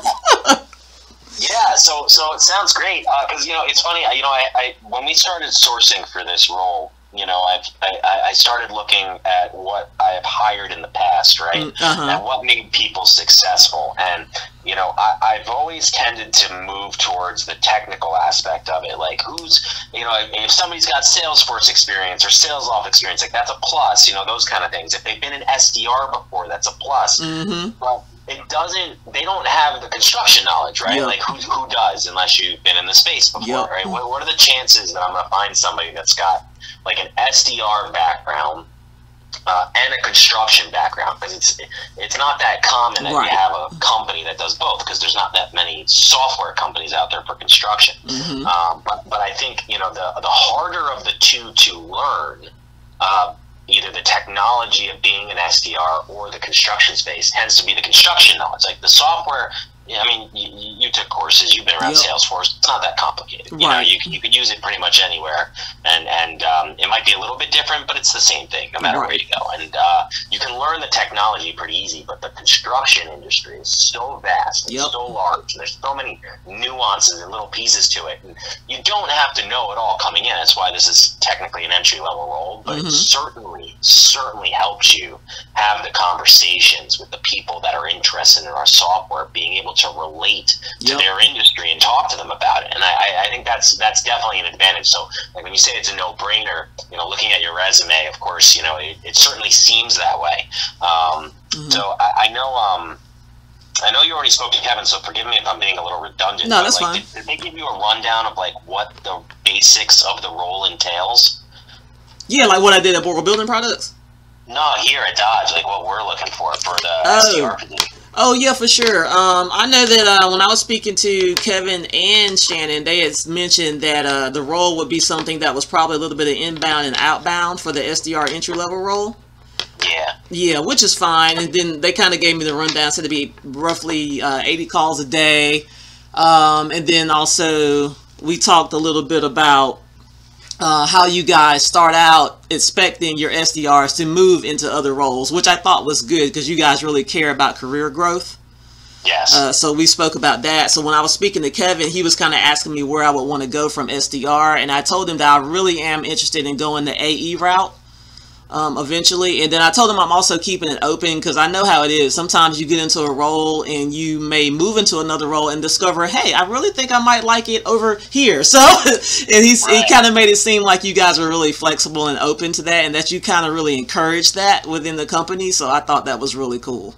Yeah, so it sounds great because it's funny. I when we started sourcing for this role, I started looking at what I have hired in the past, right, and what made people successful. And I've always tended to move towards the technical aspect of it. Like if somebody's got Salesforce experience or sales off experience, like that's a plus. Those kind of things. If they've been an SDR before, that's a plus. But they don't have the construction knowledge, right? Like who does, unless you've been in the space before, right? What are the chances that I'm going to find somebody that's got like an SDR background and a construction background? Because it's not that common that you have a company that does both, because there's not that many software companies out there for construction. But I think the harder of the two to learn, either the technology of being an SDR or the construction space, tends to be the construction knowledge. Like the software, I mean, you took courses, you've been around Salesforce. It's not that complicated. You could use it pretty much anywhere, and it might be a little bit different, but it's the same thing no matter where you go. And you can learn the technology pretty easy, but the construction industry is so vast and so large, and there's so many nuances and little pieces to it. And you don't have to know it all coming in. That's why this is technically an entry-level role, but it certainly helps you have the conversations with the people that are interested in our software, being able to relate to their industry and talk to them about it. And I think that's definitely an advantage. So like when you say it's a no-brainer, looking at your resume, of course, it certainly seems that way. So I know you already spoke to Kevin, so forgive me if I'm being a little redundant. No, that's fine. Did they give you a rundown of like what the basics of the role entails? Yeah, like what I did at Borgo Building Products? No, here at Dodge, like what we're looking for the SDR position. Oh, yeah, for sure. I know that when I was speaking to Kevin and Shannon, they had mentioned that the role would be something that was probably a little bit of inbound and outbound for the SDR entry-level role. Yeah, which is fine. And then they kind of gave me the rundown, said it'd be roughly 80 calls a day. And then also we talked a little bit about how you guys start out expecting your SDRs to move into other roles, which I thought was good because you guys really care about career growth. Yes. So we spoke about that. So when I was speaking to Kevin, he was kind of asking me where I would want to go from SDR, and I told him that I really am interested in going the AE route eventually. And then I told him I'm also keeping it open because I know how it is. Sometimes you get into a role and you may move into another role and discover, hey, I really think I might like it over here. So, and he kind of made it seem like you guys were really flexible and open to that, and that you kind of really encouraged that within the company. So I thought that was really cool.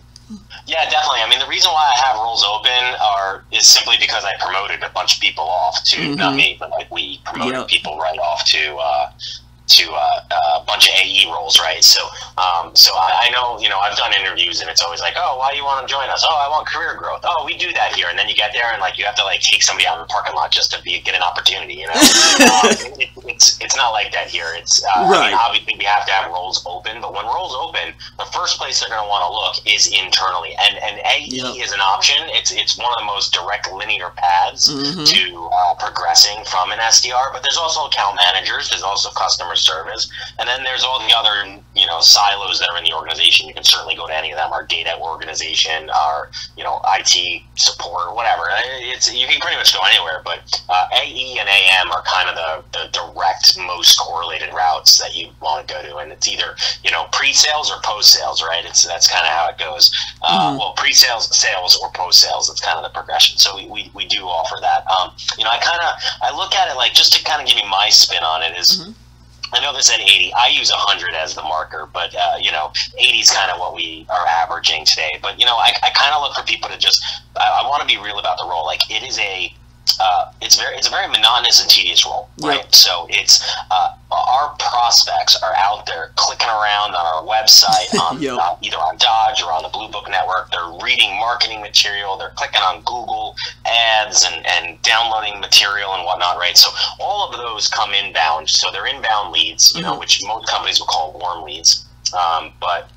Yeah, definitely. I mean, the reason why I have roles open is simply because I promoted a bunch of people off to, not me, but like we promoted people right off to a bunch of AE roles, right? So I know, I've done interviews and it's always like, oh, why do you want to join us? Oh, I want career growth. Oh, we do that here. And then you get there and like you have to like take somebody out in the parking lot just to get an opportunity, It's not like that here. It's I mean, obviously we have to have roles open, but when roles open, the first place they're going to want to look is internally, and AE is an option. It's one of the most direct linear paths to progressing from an SDR. But there's also account managers. There's also customer service, and then there's all the other silos that are in the organization. You can certainly go to any of them. Our data organization, our IT support, whatever. You can pretty much go anywhere. But AE and AM are kind of the direct, most correlated routes that you want to go to, and it's either pre-sales or post-sales, right? That's kind of how it goes. Well, pre-sales, sales, or post-sales. That's kind of the progression. So we do offer that. I look at it like, just to kind of give you my spin on it is. I know this at 80. I use 100 as the marker, but 80 is kind of what we are averaging today. But I kind of look for people to just. I want to be real about the role. Like, it is it's a very monotonous and tedious role, right? Yep. So it's our prospects are out there clicking around on our website, on yep. Either on Dodge or on the Blue Book Network. They're reading marketing material. They're clicking on Google ads and downloading material and whatnot, right? So all of those come inbound. So they're inbound leads, you know, which most companies would call warm leads, but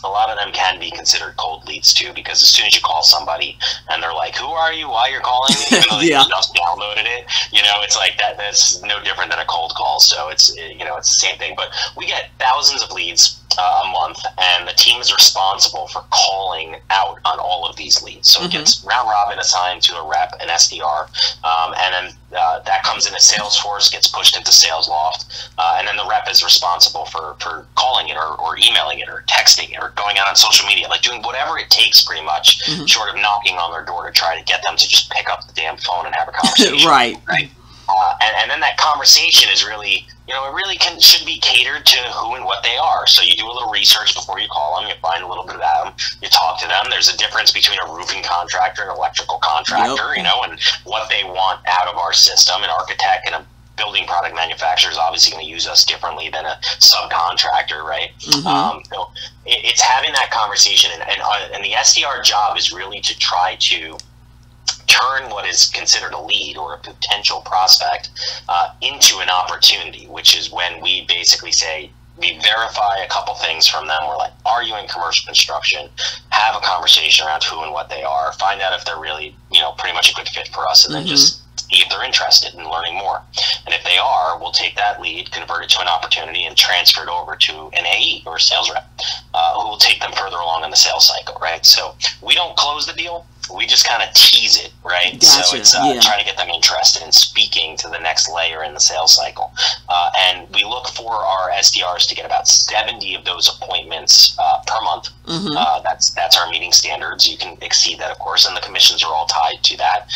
a lot of them can be considered cold leads too, because as soon as you call somebody and they're like, "Who are you? Why you're calling me?" Even though they just downloaded it, you know, it's like that. That's no different than a cold call. So it's, you know, it's the same thing. But we get thousands of leads a month, and the team is responsible for calling out on all of these leads. So it gets round robin assigned to a rep, an SDR, and then that comes into Salesforce, gets pushed into SalesLoft, and then the rep is responsible for calling it or emailing it or texting it or going out on social media, like doing whatever it takes pretty much, short of knocking on their door to try to get them to just pick up the damn phone and have a conversation. Right. And then that conversation is really, you know, it really should be catered to who and what they are. So you do a little research before you call them, you find a little bit about them, you talk to them. There's a difference between a roofing contractor and an electrical contractor, you know, and what they want out of our system. An architect and a building product manufacturer is obviously going to use us differently than a subcontractor, right? So it's having that conversation, and the SDR job is really to try to turn what is considered a lead or a potential prospect into an opportunity, which is when we basically say, we verify a couple things from them. We're like, are you in commercial construction? Have a conversation around who and what they are. Find out if they're really, you know, pretty much a good fit for us, and then just see if they're interested in learning more. And if they are, we'll take that lead, convert it to an opportunity, and transfer it over to an AE or a sales rep who will take them further along in the sales cycle, right? So we don't close the deal. We just kind of tease it, right? Gotcha. So it's trying to get them interested in speaking to the next layer in the sales cycle. And we look for our SDRs to get about 70 of those appointments per month. That's our meeting standards. You can exceed that, of course, and the commissions are all tied to that.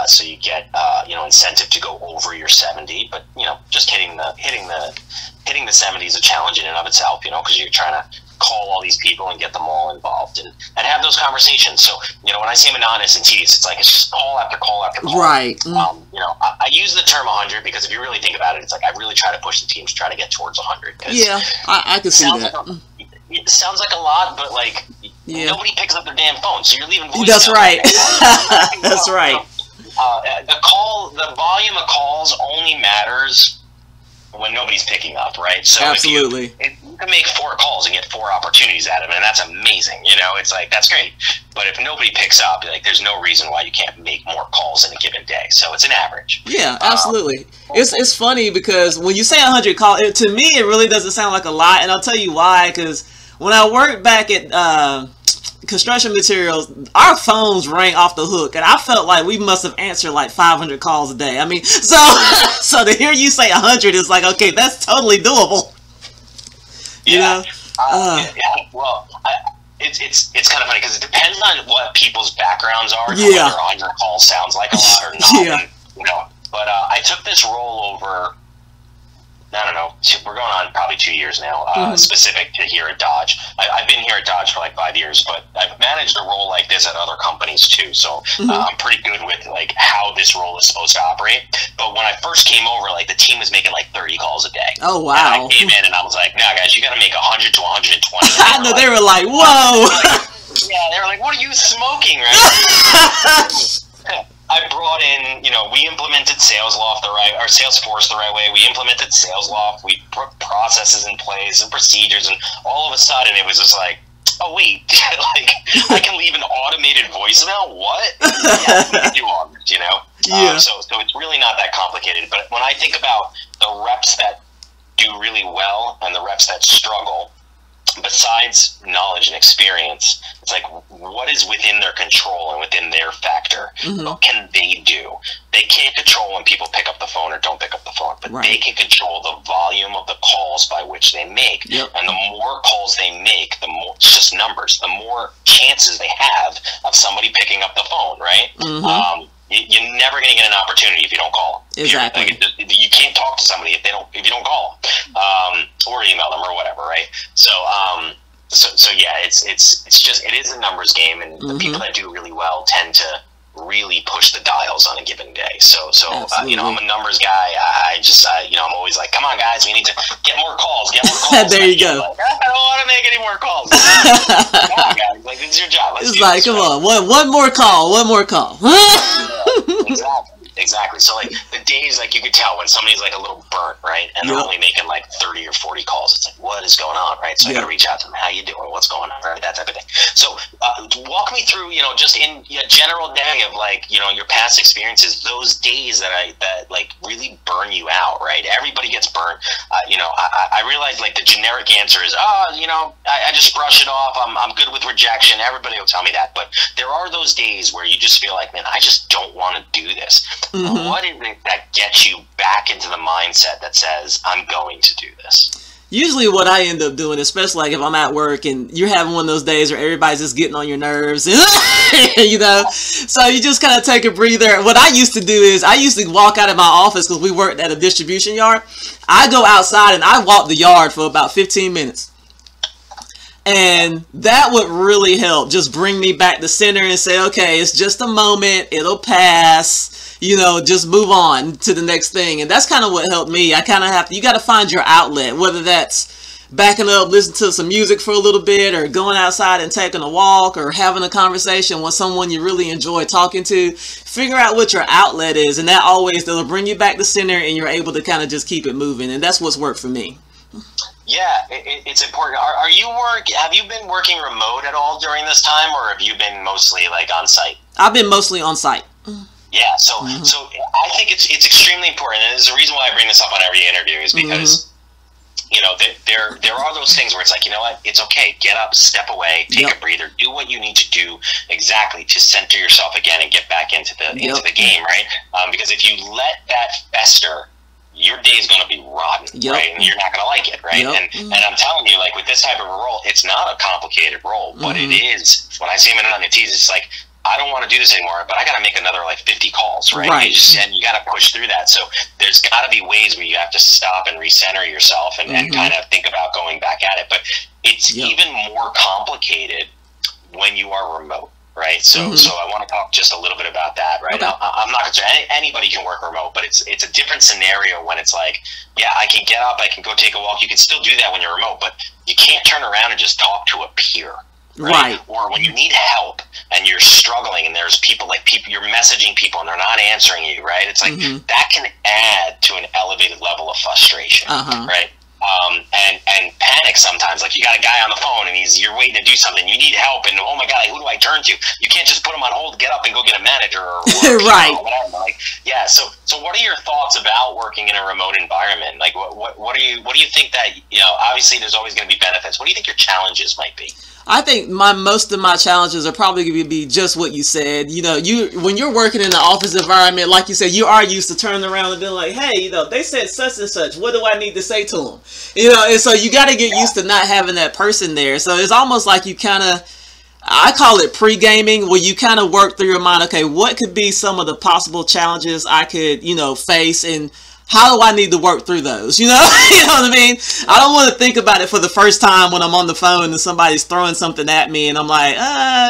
So you get you know, incentive to go over your 70, but you know, just hitting the 70 is a challenge in and of itself, you know, because you're trying to call all these people and get them all involved and have those conversations. So, you know, when I say monotonous and tedious, it's like, it's just call after call after call. Right. You know, I use the term 100 because if you really think about it, it's like, I really try to push the teams to try to get towards 100. Yeah, I can see that. It sounds like a lot, but like, nobody picks up their damn phone, so you're leaving voicemail. That's right. That's right. The volume of calls only matters when nobody's picking up, right? So absolutely. If you can make 4 calls and get 4 opportunities out of it, and that's amazing, you know, it's like, that's great. But if nobody picks up, like, there's no reason why you can't make more calls in a given day. So it's an average. Yeah, absolutely. It's funny because when you say 100 calls, to me, it really doesn't sound like a lot, and I'll tell you why, because when I worked back at construction materials, our phones rang off the hook, and I felt like we must have answered like 500 calls a day. I mean, so to hear you say 100 is like, okay, that's totally doable. You know? Well, it's kind of funny because it depends on what people's backgrounds are. Whether 100 calls sounds like a lot or not. And, you know, but I took this role over, I don't know, we're going on probably 2 years now, specific to here at Dodge. I've been here at Dodge for like 5 years, but I've managed a role like this at other companies too. So I'm pretty good with like how this role is supposed to operate. But when I first came over, like the team was making like 30 calls a day. Oh, wow. And I came in and I was like, nah, guys, you got to make 100 to 120. I know, they were like, whoa. They were like, what are you smoking, right? I brought in, you know, we implemented SalesLoft or Salesforce the right way. We implemented SalesLoft. We put processes in place and procedures, and all of a sudden it was just like, oh wait, like I can leave an automated voicemail. What? Yeah, we can do all this, you know. So it's really not that complicated. But when I think about the reps that do really well and the reps that struggle, besides knowledge and experience, it's like, what is within their control and within their factor? What can they do? They can't control when people pick up the phone or don't pick up the phone, but they can control the volume of the calls by which they make. And the more calls they make, the more, it's just numbers, the more chances they have of somebody picking up the phone, right? You're never going to get an opportunity if you don't call them. Exactly. Like, you can't talk to somebody if you don't call them, or email them or whatever, right? So yeah, it's just, it is a numbers game, and the people that do really well tend to really push the dials on a given day. So you know, I'm a numbers guy. You know, I'm always like, come on guys, we need to get more calls. There you go. Like, I don't want to make any more calls. Come on guys, like, it's your job. It's like, come on, one more call. Exactly. So like the days, like you could tell when somebody's like a little burnt, right? And they're only making like 30 or 40 calls. It's like, what is going on, right? So I got to reach out to them. How you doing? What's going on? Right? That type of thing. So walk me through, you know, just in a general day of like, you know, your past experiences, those days that like really burn you out, right? Everybody gets burnt. You know, I realize like the generic answer is, you know, I just brush it off. I'm good with rejection. Everybody will tell me that. But there are those days where you just feel like, man, I just don't want to do this. What is it that gets you back into the mindset that says, I'm going to do this? Usually what I end up doing, especially like if I'm at work and you're having one of those days where everybody's just getting on your nerves, you know, so you just kind of take a breather. What I used to do is I used to walk out of my office because we worked at a distribution yard. I go outside and I walk the yard for about 15 minutes. And that would really help just bring me back to center and say, okay, it's just a moment. It'll pass. You know, just move on to the next thing. And that's kind of what helped me. I kind of have to, you got to find your outlet, whether that's backing up, listening to some music for a little bit, or going outside and taking a walk, or having a conversation with someone you really enjoy talking to. Figure out what your outlet is. And that always, that'll bring you back to center and you're able to kind of just keep it moving. And that's what's worked for me. Yeah, it's important. Have you been working remote at all during this time, or have you been mostly like on site? I've been mostly on site. Yeah, so I think it's extremely important, and there's a reason why I bring this up on every interview is because you know there are those things where it's like, you know what, it's okay, get up, step away, take a breather, do what you need to do exactly to center yourself again and get back into the game, right? Because if you let that fester, your day is going to be rotten, right? And you're not going to like it, right? And I'm telling you, like with this type of a role, it's not a complicated role, but it is. When I say I'm on the tees, it's like, I don't want to do this anymore, but I got to make another like 50 calls, right? And you got to push through that. So there's got to be ways where you have to stop and recenter yourself and kind of think about going back at it. But it's even more complicated when you are remote, right? So I want to talk just a little bit about that, right? I'm not going to say anybody can work remote, but it's a different scenario when it's like, yeah, I can get up, I can go take a walk. You can still do that when you're remote, but you can't turn around and just talk to a peer. Right. Or when you need help and you're struggling and there's people you're messaging people and they're not answering you, right? It's like that can add to an elevated level of frustration, right? And panic sometimes. Like you got a guy on the phone and you're waiting to do something. You need help, and oh my god, who do I turn to? You can't just put him on hold. Get up and go get a manager or right. Or whatever. Like, yeah. So what are your thoughts about working in a remote environment? Like what do you think that, you know? Obviously, there's always going to be benefits. What do you think your challenges might be? I think most of my challenges are probably going to be just what you said. You know, when you're working in the office environment, like you said, you are used to turning around and being like, hey, you know, they said such and such. What do I need to say to them? You know, and so you got to get used to not having that person there. So it's almost like you kind of, I call it pre-gaming, where you kind of work through your mind, okay, what could be some of the possible challenges I could, you know, face, and how do I need to work through those? You know, you know what I mean? I don't want to think about it for the first time when I'm on the phone and somebody's throwing something at me and I'm like,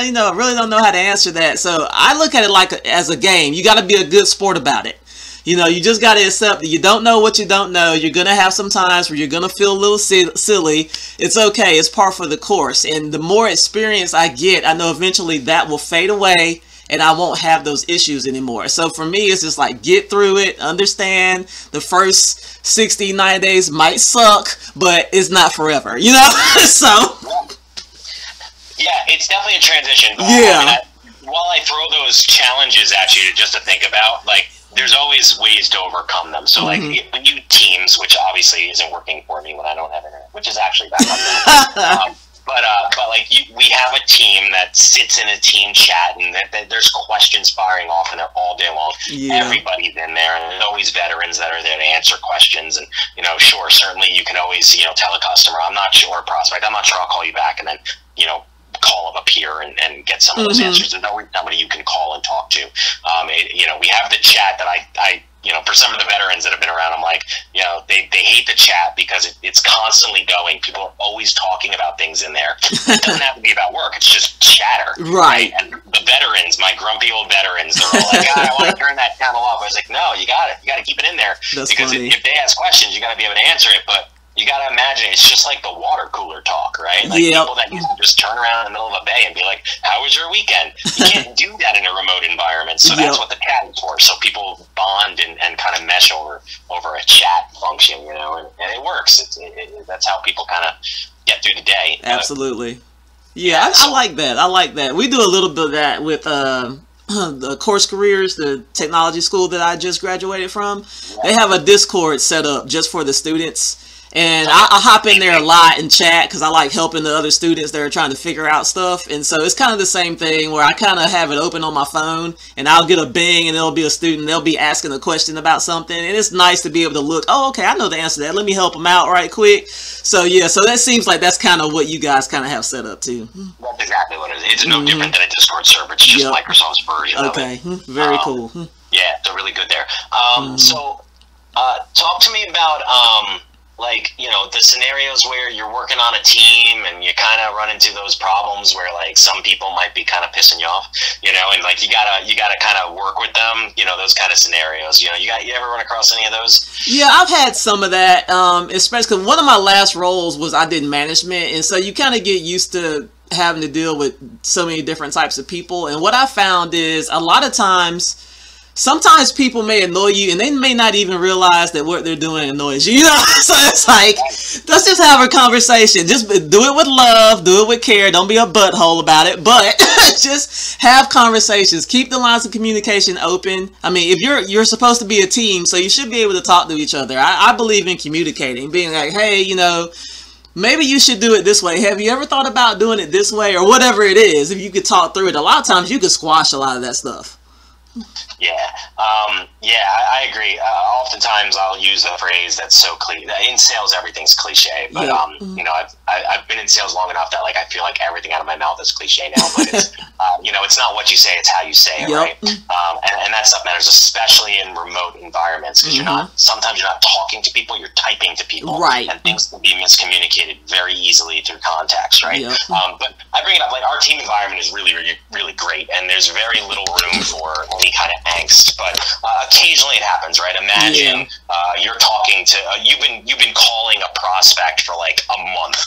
you know, I really don't know how to answer that. So I look at it like as a game. You got to be a good sport about it. You know, you just got to accept that you don't know what you don't know. You're going to have some times where you're going to feel a little silly. It's okay. It's par for the course. And the more experience I get, I know eventually that will fade away and I won't have those issues anymore. So for me, it's just like, get through it, understand the first 60, 90 days might suck, but it's not forever, you know? So. Yeah, it's definitely a transition. Yeah. While I throw those challenges at you just to think about, like, there's always ways to overcome them. So, like, when you Teams, which obviously isn't working for me when I don't have internet, which is actually back on there. But like we have a team that sits in a team chat, and there's questions firing off, and they're all day long. Yeah. Everybody's in there, and there's always veterans that are there to answer questions. And you know, sure, certainly you can always tell a customer, I'm not sure, prospect, I'm not sure, I'll call you back, and then call up a peer and get some of those answers. There's always somebody you can call and talk to. We have the chat that I for some of the veterans that have been around, I'm like, they hate the chat because it's constantly going. People are always talking about things in there. It doesn't have to be about work. It's just chatter. Right. And the veterans, my grumpy old veterans, they're all like, I want to turn that channel off. I was like, no, you got to keep it in there. That's because funny. if they ask questions, you got to be able to answer it. But you got to imagine it's just like the water cooler talk, right? Like people that used to just turn around in the middle of a bay and be like, how was your weekend? You can't do that in a remote environment. So that's what the chat is for. So people bond and kind of mesh over a chat function, you know, and it works. That's how people kind of get through the day. Absolutely. Yeah, I like that. I like that. We do a little bit of that with the Course Careers, the technology school that I just graduated from. They have a Discord set up just for the students. And I hop in there a lot and chat because I like helping the other students that are trying to figure out stuff. And so it's kind of the same thing where I kind of have it open on my phone and I'll get a bing and there'll be a student, they'll be asking a question about something. And it's nice to be able to look, oh, okay, I know the answer to that. Let me help them out right quick. So yeah, so that seems like that's kind of what you guys kind of have set up too. That's exactly what it is. It's no different than a Discord server. It's just Microsoft's version of it. Very cool. Yeah, they're really good there. So talk to me about like, you know, the scenarios where you're working on a team and you kind of run into those problems where like some people might be kind of pissing you off, you know, and like you gotta kind of work with them, you know, those kind of scenarios. You know, you ever run across any of those? Yeah, I've had some of that, especially because one of my last roles was I did management, and so you kind of get used to having to deal with so many different types of people. And what I found is a lot of times, sometimes people may annoy you and they may not even realize that what they're doing annoys you, you know? So it's like, let's just have a conversation. Just do it with love, do it with care. Don't be a butthole about it, but just have conversations. Keep the lines of communication open. I mean, if you're supposed to be a team, so you should be able to talk to each other. I believe in communicating, being like, hey, you know, maybe you should do it this way. Have you ever thought about doing it this way or whatever it is? If you could talk through it, a lot of times you could squash a lot of that stuff. Yeah, I agree. Oftentimes I'll use a phrase that's so cliche. In sales, everything's cliche, but you know, I've been in sales long enough that like I feel like everything out of my mouth is cliche now. But it's you know, it's not what you say; it's how you say it, right? And that stuff matters, especially in remote environments, because sometimes you're not talking to people, you're typing to people, right? And things can be miscommunicated very easily through context, right? But I bring it up, like our team environment is really, really, really great, and there's very little room for any kind of angst, but occasionally it happens, right? Imagine you're talking to you've been calling a prospect for like a month,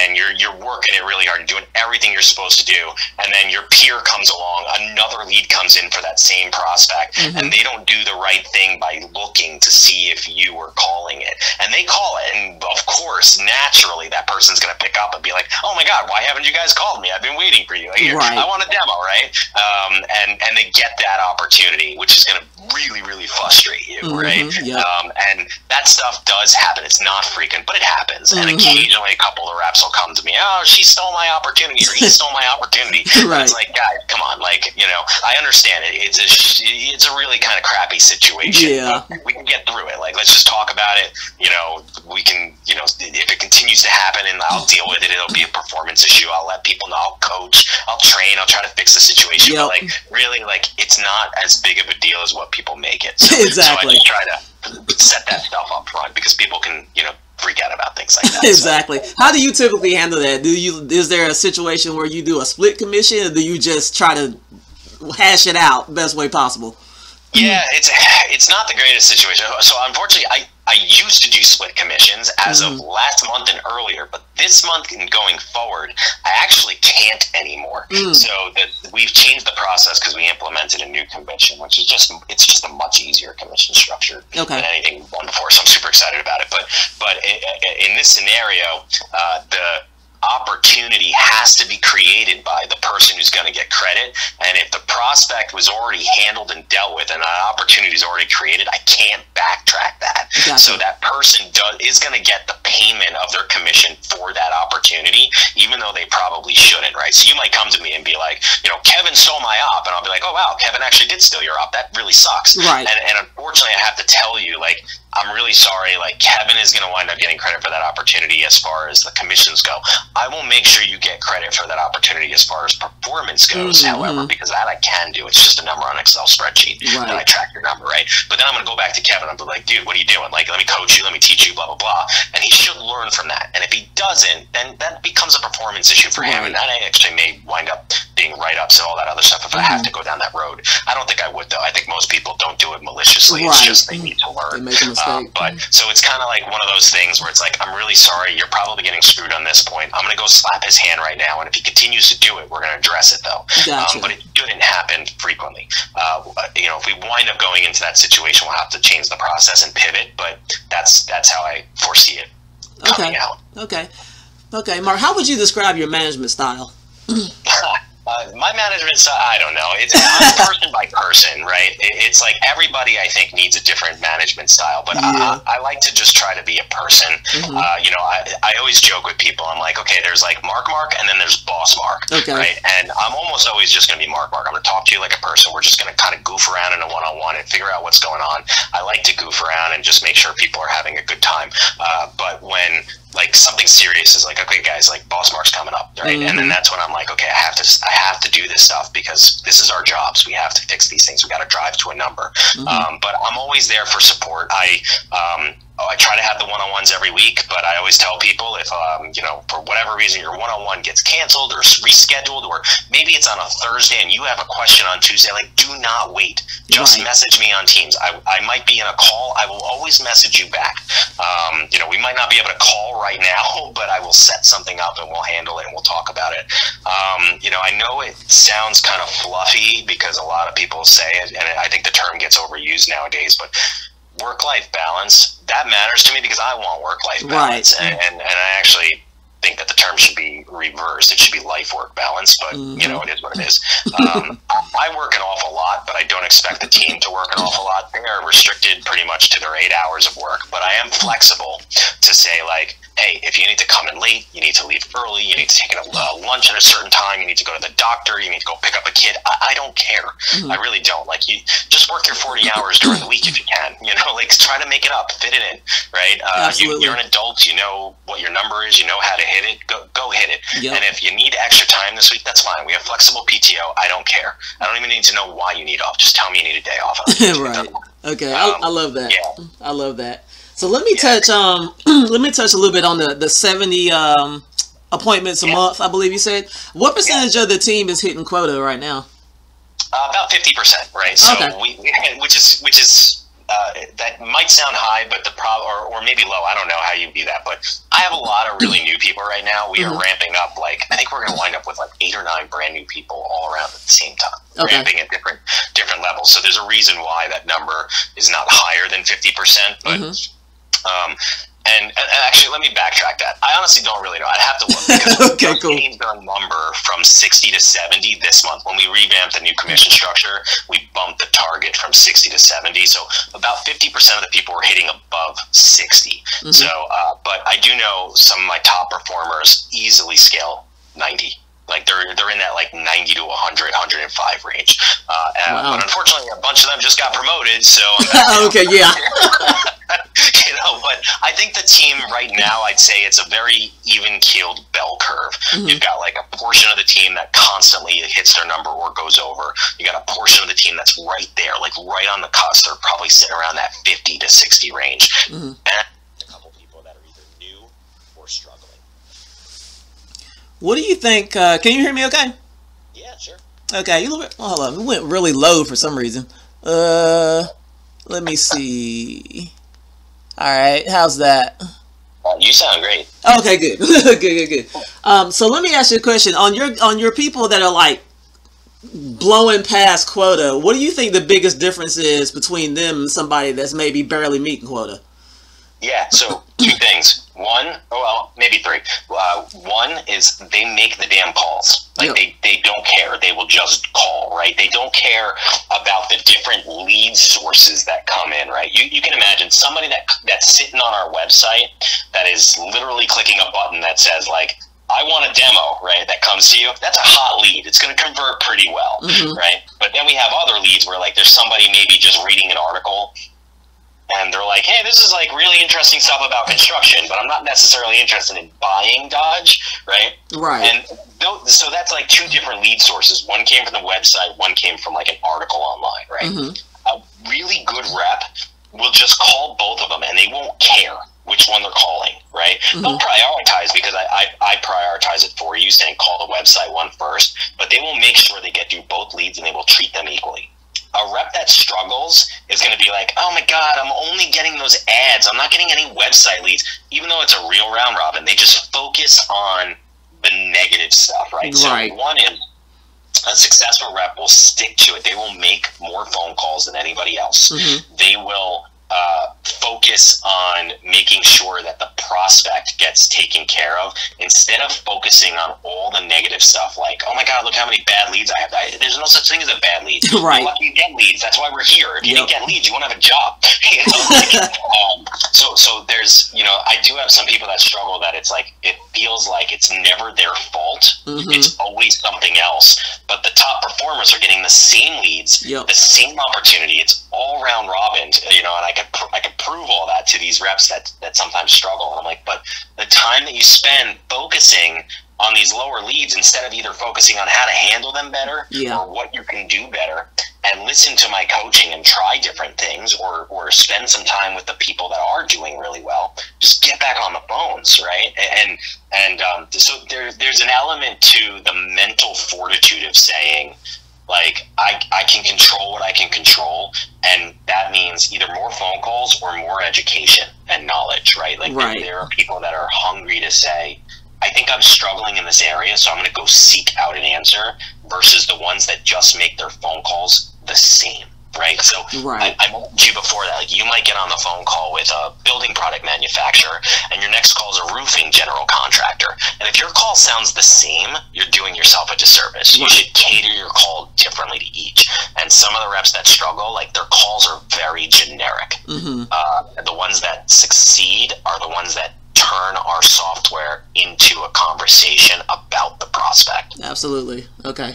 and you're working it really hard, doing everything you're supposed to do, and then your peer comes along, another lead comes in for that same prospect, and they don't do the right thing by looking to see if you were calling it, and they call it, and of course, naturally, that person's going to pick up and be like, oh my god, why haven't you guys called me? I've been waiting for you. I want a demo, right? And they get that opportunity, which is going to really, really frustrate you, right? And that stuff does happen. It's not frequent, but it happens. And occasionally a couple of reps will come to me, oh, she stole my opportunity, or he stole my opportunity. It's like, guys, come on, like, you know, I understand it. It's a really kind of crappy situation. We can get through it. Like, let's just talk about it. You know, we can, you know, if it continues to happen, and I'll deal with it. It'll be a performance issue. I'll let people know. I'll coach. I'll train. I'll try to fix the situation. But like, really, like, it's not as big of a deal as what people make it. So, exactly. So I just try to set that stuff up front, because people can, you know, freak out about things like that. Exactly. So. How do you typically handle that? Is there a situation where you do a split commission, or do you just try to hash it out best way possible? Yeah, it's not the greatest situation. So unfortunately, I used to do split commissions as of last month and earlier, but this month and going forward, I actually can't anymore. So we've changed the process because we implemented a new commission, which is just a much easier commission structure than anything we've done before. So I'm super excited about it. But in this scenario, the opportunity has to be created by the person who's going to get credit, and if the prospect was already handled and dealt with and an opportunity is already created, I can't backtrack that. So that person is going to get the payment of their commission for that opportunity, even though they probably shouldn't, right? So you might come to me and be like, you know, Kevin stole my op, and I'll be like, oh wow, Kevin actually did steal your op. That really sucks, right? And unfortunately, I have to tell you, like, I'm really sorry, like, Kevin is going to wind up getting credit for that opportunity as far as the commissions go. I will make sure you get credit for that opportunity as far as performance goes, however, because that I can do. It's just a number on an Excel spreadsheet that I track your number, right? But then I'm going to go back to Kevin and be like, dude, what are you doing? Like, let me coach you, let me teach you, blah, blah, blah. And he should learn from that. And if he doesn't, then that becomes a performance issue for him. And that actually may wind up being write-ups and all that other stuff if I had to go down that road. I don't think I would, though. I think most people don't do it maliciously. It's just they need to learn. They make a mistake. But so it's kind of like one of those things where it's like, I'm really sorry, you're probably getting screwed on this point. I'm going to go slap his hand right now, and if he continues to do it, we're going to address it, though. Gotcha. But it shouldn't happen frequently. If we wind up going into that situation, we'll have to change the process and pivot, but that's how I foresee it coming out. Okay, Mark, how would you describe your management style? My management style, I don't know. I'm person by person, right? It's like everybody, I think, needs a different management style. But I like to just try to be a person. I always joke with people. I'm like, okay, there's like Mark, and then there's Boss Mark, right? And I'm almost always just going to be Mark. I'm going to talk to you like a person. We're just going to kind of goof around in a one-on-one and figure out what's going on. I like to goof around and just make sure people are having a good time. But when like something serious is like, okay, guys, like Boss Mark's coming up, right? And then that's when I'm like, okay, I have to do this stuff because this is our jobs. We have to fix these things. We got to drive to a number. But I'm always there for support. I try to have the one-on-ones every week, but I always tell people if, for whatever reason your one-on-one gets canceled or rescheduled, or maybe it's on a Thursday and you have a question on Tuesday, like, do not wait. Just message me on Teams. I might be in a call. I will always message you back. We might not be able to call right now, but I will set something up and we'll handle it and we'll talk about it. I know it sounds kind of fluffy because a lot of people say it, and I think the term gets overused nowadays, but work-life balance, that matters to me because I want work-life balance. And I actually think that the term should be reversed. It should be life-work balance, but it is what it is. I work an awful lot, but I don't expect the team to work an awful lot. They are restricted pretty much to their 8 hours of work, but I am flexible to say, like, hey, if you need to come in late, you need to leave early, you need to take a lunch at a certain time, you need to go to the doctor, you need to go pick up a kid. I don't care. I really don't. Like, you just work your 40 hours during the week if you can. Like, try to make it up, fit it in, right? You're an adult. You know what your number is. You know how to hit it. Go hit it. And if you need extra time this week, that's fine. We have flexible PTO. I don't care. I don't even need to know why you need off. Just tell me you need a day off. Right. Okay. I love that. Yeah. I love that. So let me touch a little bit on the 70 appointments a month, I believe you said. What percentage of the team is hitting quota right now? About 50%, right? So which is that might sound high, but the problem, or maybe low. I don't know how you view that, but I have a lot of really new people right now. We are ramping up. Like, I think we're going to wind up with like 8 or 9 brand new people all around at the same time, ramping at different levels. So there's a reason why that number is not higher than 50%, but. And actually, let me backtrack that. I honestly don't really know. I'd have to look because we changed our number from 60 to 70 this month. When we revamped the new commission structure, we bumped the target from 60 to 70. So about 50% of the people were hitting above 60. So, but I do know some of my top performers easily scale 90. Like they're in that like 90 to 100, 105 range. But unfortunately, a bunch of them just got promoted. So but I think the team right now, I'd say it's a very even-keeled bell curve. You've got like a portion of the team that constantly hits their number or goes over. You got a portion of the team that's right there, like right on the cusp. They're probably sitting around that 50 to 60 range. And a couple people that are either new or struggling. What do you think? Can you hear me okay? Yeah, sure. Okay, hold on. It went really low for some reason. Let me see. All right, how's that? You sound great. Okay, good. good. So let me ask you a question. On your people that are like blowing past quota, what do you think the biggest difference is between them and somebody that's maybe barely meeting quota? Yeah, so 2 things. Maybe 3. One is they make the damn calls. Like they don't care. They will just call, right? They don't care about the different lead sources that come in, right? You can imagine somebody that's sitting on our website that is literally clicking a button that says like, I want a demo, right? That comes to you. That's a hot lead. It's going to convert pretty well, right? But then we have other leads where like there's somebody maybe just reading an article and they're like, hey, this is like really interesting stuff about construction, but I'm not necessarily interested in buying Dodge, right? Right. And so that's like 2 different lead sources. One came from the website, one came from like an article online, right? A really good rep will just call both of them and they won't care. which one they're calling, right? They'll prioritize, because I prioritize it for you, saying call the website one first, but they will make sure they get through both leads and they will treat them equally. A rep that struggles is going to be like, oh my God, I'm only getting those ads. I'm not getting any website leads, even though it's a real round robin. They just focus on the negative stuff, right? So one is, a successful rep will stick to it. They will make more phone calls than anybody else. They will focus on making sure that the prospect gets taken care of, instead of focusing on all the negative stuff, like, oh my God, look how many bad leads I have. There's no such thing as a bad lead. Right. You're lucky you get leads. That's why we're here. If you didn't get leads, you won't have a job. You know? So there's, you know, I do have some people that struggle, that it's like, it feels like it's never their fault. It's always something else. But the top performers are getting the same leads, the same opportunity. It's all round robin, you know, and I could prove all that to these reps that sometimes struggle. And I'm like, but the time that you spend focusing on these lower leads, instead of either focusing on how to handle them better or what you can do better, and listen to my coaching and try different things, or spend some time with the people that are doing really well, just get back on the phones, right? And so there's an element to the mental fortitude of saying, like, I can control what I can control, and that means either more phone calls or more education and knowledge, right? Like, there are people that are hungry to say, I think I'm struggling in this area, so I'm going to go seek out an answer, versus the ones that just make their phone calls the same, right? So I mentioned you before that, like, you might get on the phone call with a building product manufacturer, and your next call is a roofing general contractor. And if your call sounds the same, you're doing yourself a disservice. You should cater your call differently to each. And some of the reps that struggle, like, their calls are very generic. The ones that succeed are the ones that turn our software into a conversation about the prospect. Absolutely. Okay.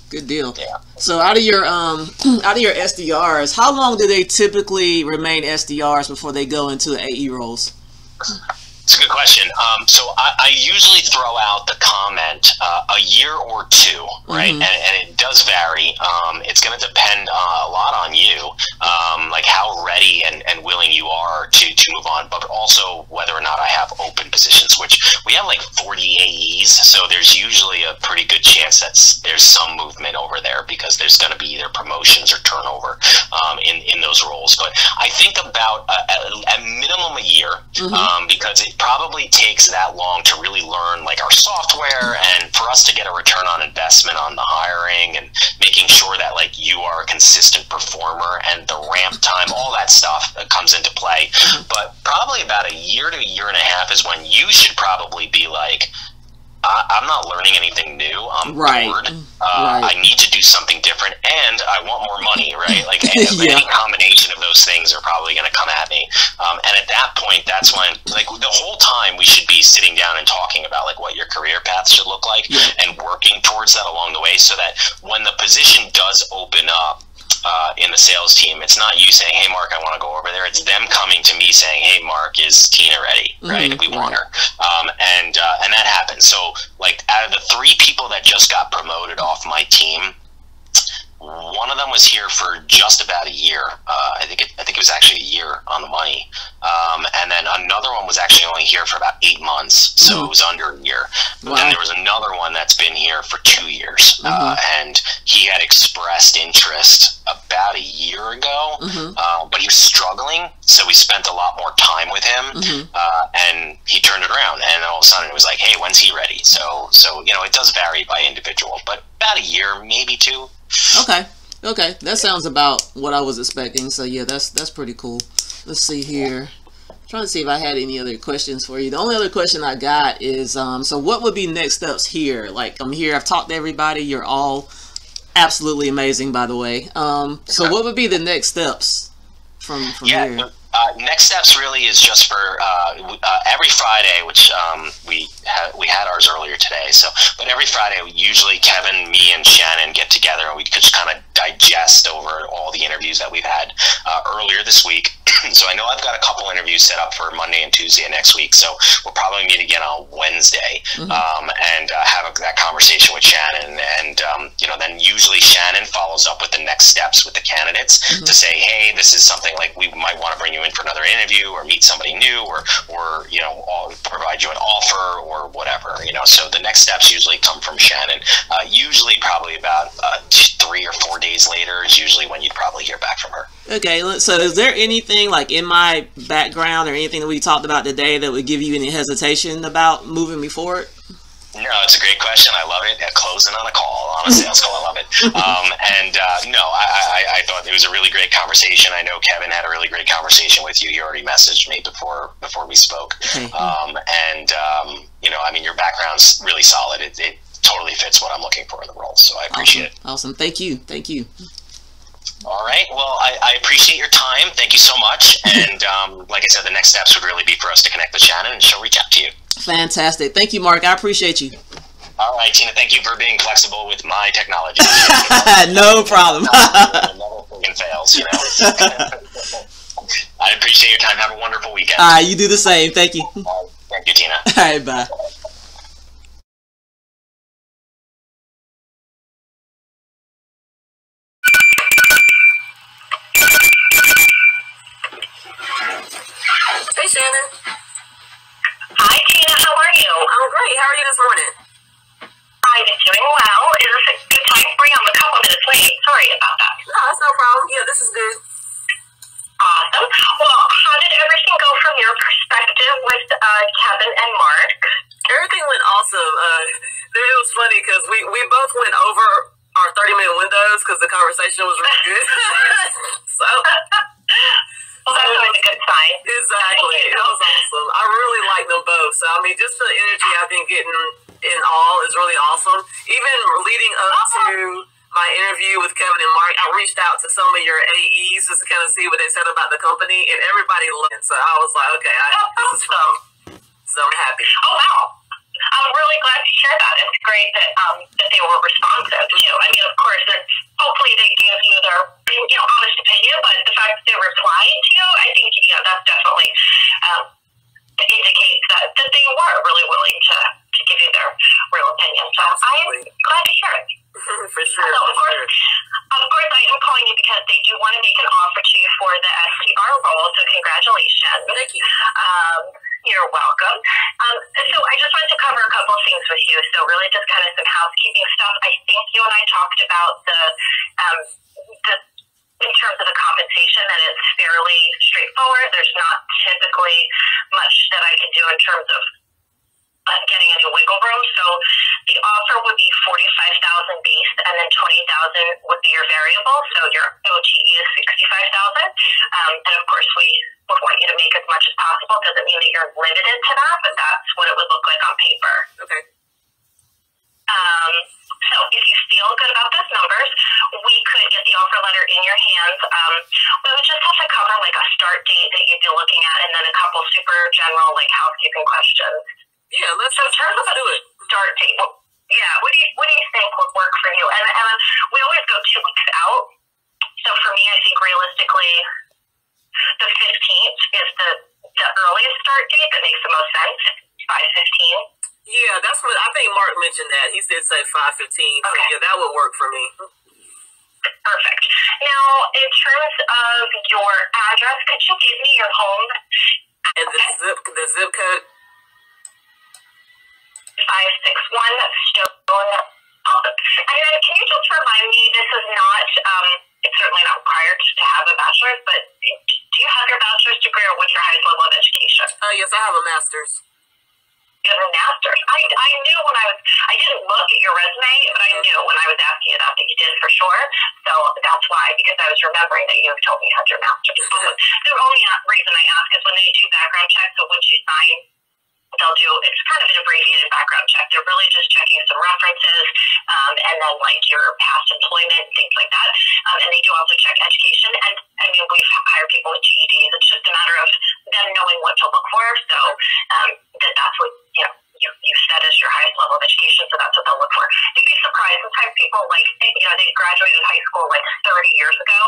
Good deal. So out of your SDRs, how long do they typically remain SDRs before they go into the AE roles? It's a good question. So I usually throw out the comment a year or two, right? And it does vary. It's going to depend a lot on you, like how ready and willing you are to move on, but also whether or not I have open positions, which we have like 40 AEs, so there's usually a pretty good chance that there's some movement over there, because there's going to be either promotions or turnover in those roles. But I think about at minimum a year, because it probably takes that long to really learn, like, our software, and for us to get a return on investment on the hiring, and making sure that, like, you are a consistent performer, and the ramp time, all that stuff comes into play. But probably about a year to a year and a half is when you should probably be like, I'm not learning anything new. I'm bored. I need to do something different, and I want more money, right? Like, any combination of those things are probably going to come at me. And at that point, that's when, like, the whole time we should be sitting down and talking about, like, what your career path should look like, and working towards that along the way, so that when the position does open up in the sales team, it's not you saying, hey Mark, I want to go over there. It's them coming to me saying, hey Mark, is Tina ready? Right? We want her. And that happens. So, like, out of the 3 people that just got promoted off my team, one of them was here for just about a year. I think it was actually a year on the money. And then another one was actually only here for about 8 months, so it was under a year. But then there was another one that's been here for 2 years, and he had expressed interest about a year ago, but he was struggling, so we spent a lot more time with him, and he turned it around, and all of a sudden it was like, hey, when's he ready? So you know, it does vary by individual, but about a year, maybe 2. Okay, that sounds about what I was expecting. So yeah, that's pretty cool. Let's see here. I'm trying to see if I had any other questions for you. The only other question I got is, so what would be next steps here? Like, I'm here, I've talked to everybody. You're all absolutely amazing, by the way. So what would be the next steps from here? Next steps really is just for every Friday, which we had ours earlier today. So, but every Friday, usually Kevin, me, and Shannon get together, and we just kind of digest over all the interviews that we've had earlier this week. So I know I've got a couple interviews set up for Monday and Tuesday of next week. So we'll probably meet again on Wednesday and have that conversation with Shannon. And, then usually Shannon follows up with the next steps with the candidates to say, hey, this is something like we might want to bring you in for another interview or meet somebody new or provide you an offer or whatever, So the next steps usually come from Shannon. Usually probably about 3 or 4 days later is usually when you'd probably hear back from her. Okay, so is there anything like in my background or anything that we talked about today that would give you any hesitation about moving me forward? No, it's a great question. I love it. Closing on a call, on a sales call, I love it. I thought it was a really great conversation. I know Kevin had a really great conversation with you. He already messaged me before we spoke. Okay. Your background's really solid. It totally fits what I'm looking for in the role, so I appreciate it. Awesome. Thank you. All right. Well, I appreciate your time. Thank you so much. And like I said, the next steps would really be for us to connect with Shannon, and she'll reach out to you. Fantastic. Thank you, Mark. I appreciate you. All right, Tina. Thank you for being flexible with my technology. No problem. It never freaking fails, I appreciate your time. Have a wonderful weekend. All right. You do the same. Thank you. Thank you, Tina. All right. Bye. Hey, Shannon. Hi, Tina. How are you? I'm great. How are you this morning? I'm doing well. Is this a good time for you? I'm a couple minutes late. Sorry about that. No, that's no problem. Yeah, this is good. Awesome. Well, how did everything go from your perspective with Kevin and Mark? Everything went awesome. It was funny because we both went over our 30-minute windows because the conversation was really good. So... Well, that's always a good sign. Exactly. It was awesome. I really like them both. So, just the energy I've been getting in all is really awesome. Even leading up to my interview with Kevin and Mark, I reached out to some of your AEs just to kind of see what they said about the company, and everybody loved it. So I was like, okay, this is fun. So I'm happy. Oh, wow. I'm really glad to hear that. It's great that they were responsive too. Of course, hopefully they gave you their honest opinion, but the fact that they replied to you, I think that definitely indicates that they were really willing to give you their real opinion. So I'm glad to hear it. For sure. So of course, I am calling you because they do want to make an offer to you for the SDR role. So congratulations. Thank you. You're welcome. So I just wanted to cover a couple of things with you. So really just kind of some housekeeping stuff. I think you and I talked about the in terms of the compensation, that it's fairly straightforward. There's not typically much that I can do in terms of getting any wiggle room. So the offer would be $45,000 base, and then $20,000 would be your variable. So your OTE is $65,000. And of course, we would want you to make as much as possible. Doesn't mean that you're limited to that, but that's what it would look like on paper. Okay. So if you feel good about those numbers, we could get the offer letter in your hands. We would just have to cover like a start date that you'd be looking at, and then a couple super general housekeeping questions. Yeah, let's do it. Start date. What do you think would work for you? And we always go 2 weeks out. So for me, I think realistically, the 15th is the earliest start date that makes the most sense. 5/15. Yeah, that's what I think. Mark mentioned that. He said say 5/15. Okay. So yeah, that would work for me. Perfect. Now, in terms of your address, could you give me your home and the zip code? 561 Stone. And then can you just remind me, this is not, it's certainly not required to have a bachelor's, but do you have your bachelor's degree, or what's your highest level of education? Yes, I have a master's. You have a master's. I knew when I didn't look at your resume, but I knew when I was asking you that you did for sure. So that's why, because I was remembering that you told me you had your master's. The only reason I ask is when they do background checks, so once you sign, it's kind of an abbreviated background check. They're really just checking some references, and then your past employment, things like that. And they do also check education. And we've hired people with GEDs. It's just a matter of them knowing what to look for. So that's what you've said is your highest level of education, so that's what they'll look for. You'd be surprised. Sometimes people, like, they graduated high school, like, 30 years ago,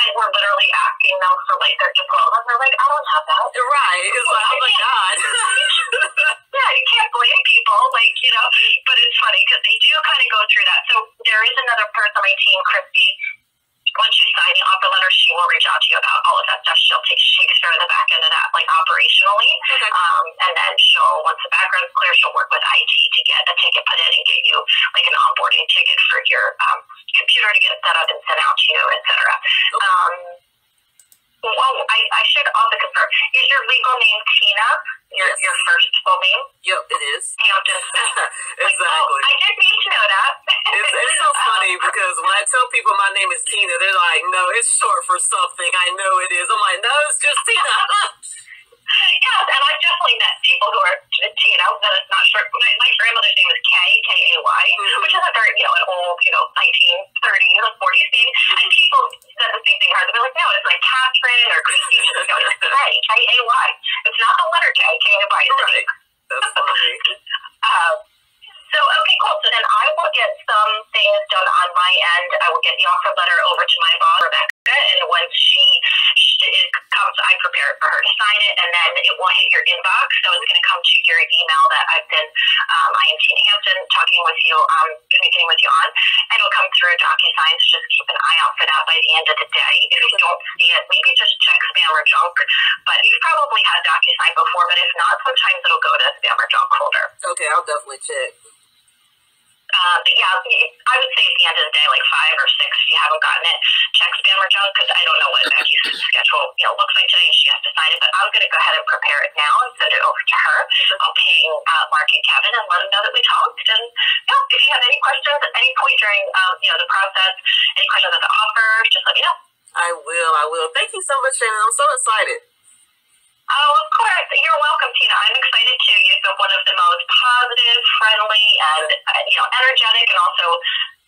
and we're literally asking them for, like, their diploma, and they're like, I don't have that. Right. It's like, oh, my God. Yeah, you can't blame people, like, but it's funny because they do kind of go through that. So there is another person on my team, Christy. Once you sign the offer letter, she will reach out to you about all of that stuff. She takes care of the back end of that, like, operationally. Okay. And then once the background's clear, she'll work with IT to get a ticket put in and get you, like, an onboarding ticket for your computer to get set up and sent out to you, etc. Okay. Well, I should also confirm. Is your legal name Tina? Your first full name? Yep, it is. Hampton Smith. Exactly. I did need to know that. It's so funny because when I tell people my name is Tina, they're like, no, it's short for something. I know it is. I'm like, no, it's just Tina. Yes, and I've definitely met people who are Tina, that is not short. My grandmother's name is Kay, K-A-Y, which is a very, an old, 1930s or 40s name. And people said the same thing hard. They're like, no, it's like Catherine or Christine. It's K, K-A-Y. It's not the letter K, K-A-Y. Right. That's funny. So, okay, cool. So then I will get some things done on my end. I will get the offer letter over to my boss, Rebecca, and once it comes, I prepare it for her to sign it, and then it will hit your inbox. So it's going to come to your email that I've been, I am Tina Hampton, talking with you, communicating with you on, and it'll come through a DocuSign, so just keep an eye out for that by the end of the day. If you don't see it, maybe just check spam or junk, but you've probably had DocuSign before, but if not, sometimes it'll go to spam or junk folder. Okay, I'll definitely check. But yeah, I would say at the end of the day, like 5 or 6, if you haven't gotten it, check spam or junk, because I don't know what Becky's schedule looks like today, and she has to sign it. But I'm going to go ahead and prepare it now and send it over to her. I'll ping Mark and Kevin and let them know that we talked. And if you have any questions at any point during the process, any questions at the offer, just let me know. I will. Thank you so much, Shannon. I'm so excited. Oh, of course. You're welcome, Tina. I'm excited too. You've been one of the most positive, friendly, and energetic, and also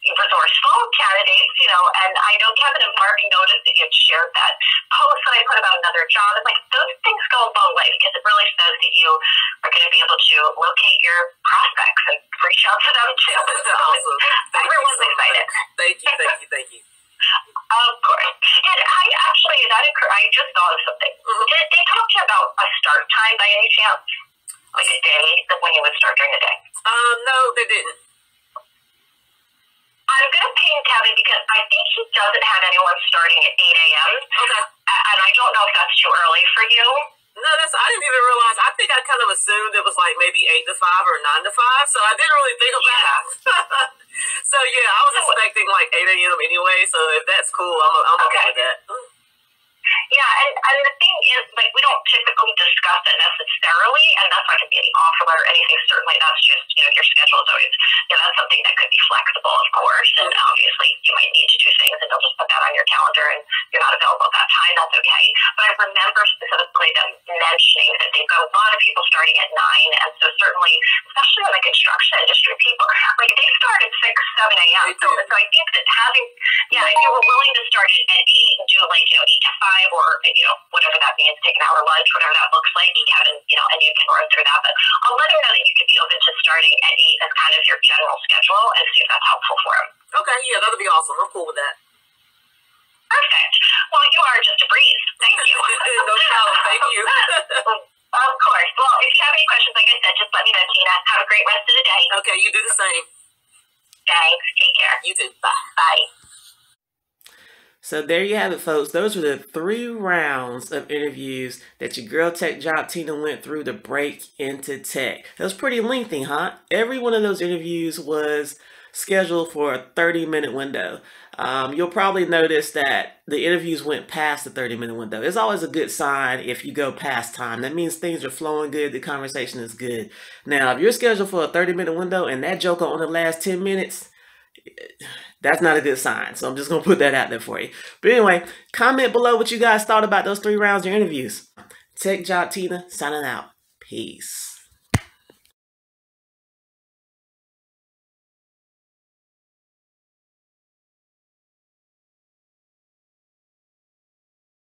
resourceful candidates. And I know Kevin and Mark noticed that you had shared that post that I put about another job. And like those things go a long way because it really says that you are going to be able to locate your prospects and reach out to them too. Awesome. Everyone's excited. Thank you. Of course. And I just thought of something. Did they talk to you about a start time by any chance? Like a day, when you would start during the day? No, they didn't. I'm going to ping Kevin because I think he doesn't have anyone starting at 8 a.m. Okay. And I don't know if that's too early for you. No, I didn't even realize. I think I kind of assumed it was like maybe 8 to 5 or 9 to 5, so I didn't really think of that. So yeah, I was expecting like 8 a.m. anyway, so if that's cool, I'm okay with that. Yeah, and the thing is, like, we don't typically discuss it necessarily, and that's not going to be any offer letter or anything. Certainly, that's just, your schedule is always, that's something that could be flexible, of course, and obviously you might need to do things, and they'll just put that on your calendar, and you're not available at that time, that's okay. But I remember specifically them mentioning that they've got a lot of people starting at 9, and so certainly, especially in the construction industry, people, like, they start at 6, 7 a.m. So I think that if you were willing to start at 8 and do, like, 8 to 5, or whatever that means, take an hour lunch, whatever that looks like, Kevin, and you can run through that. But I'll let him know that you could be open to starting at 8 as kind of your general schedule and see if that's helpful for him. Okay, yeah, that'll be awesome. I'm cool with that. Perfect. Well, you are just a breeze. Thank you. No problem. Thank you. Of course. Well, if you have any questions, like I said, just let me know, Tina. Have a great rest of the day. Okay, you do the same. Thanks. Take care. You too. Bye. Bye. So there you have it, folks. Those were the 3 rounds of interviews that your girl tech job Tina went through to break into tech. That was pretty lengthy, huh? Every one of those interviews was scheduled for a 30-minute window. You'll probably notice that the interviews went past the 30-minute window. It's always a good sign if you go past time. That means things are flowing good, the conversation is good. Now, if you're scheduled for a 30-minute window and that joker on the last 10 minutes, that's not a good sign. So I'm just going to put that out there for you. But anyway, comment below what you guys thought about those 3 rounds of interviews. Tech Job Tina signing out. Peace.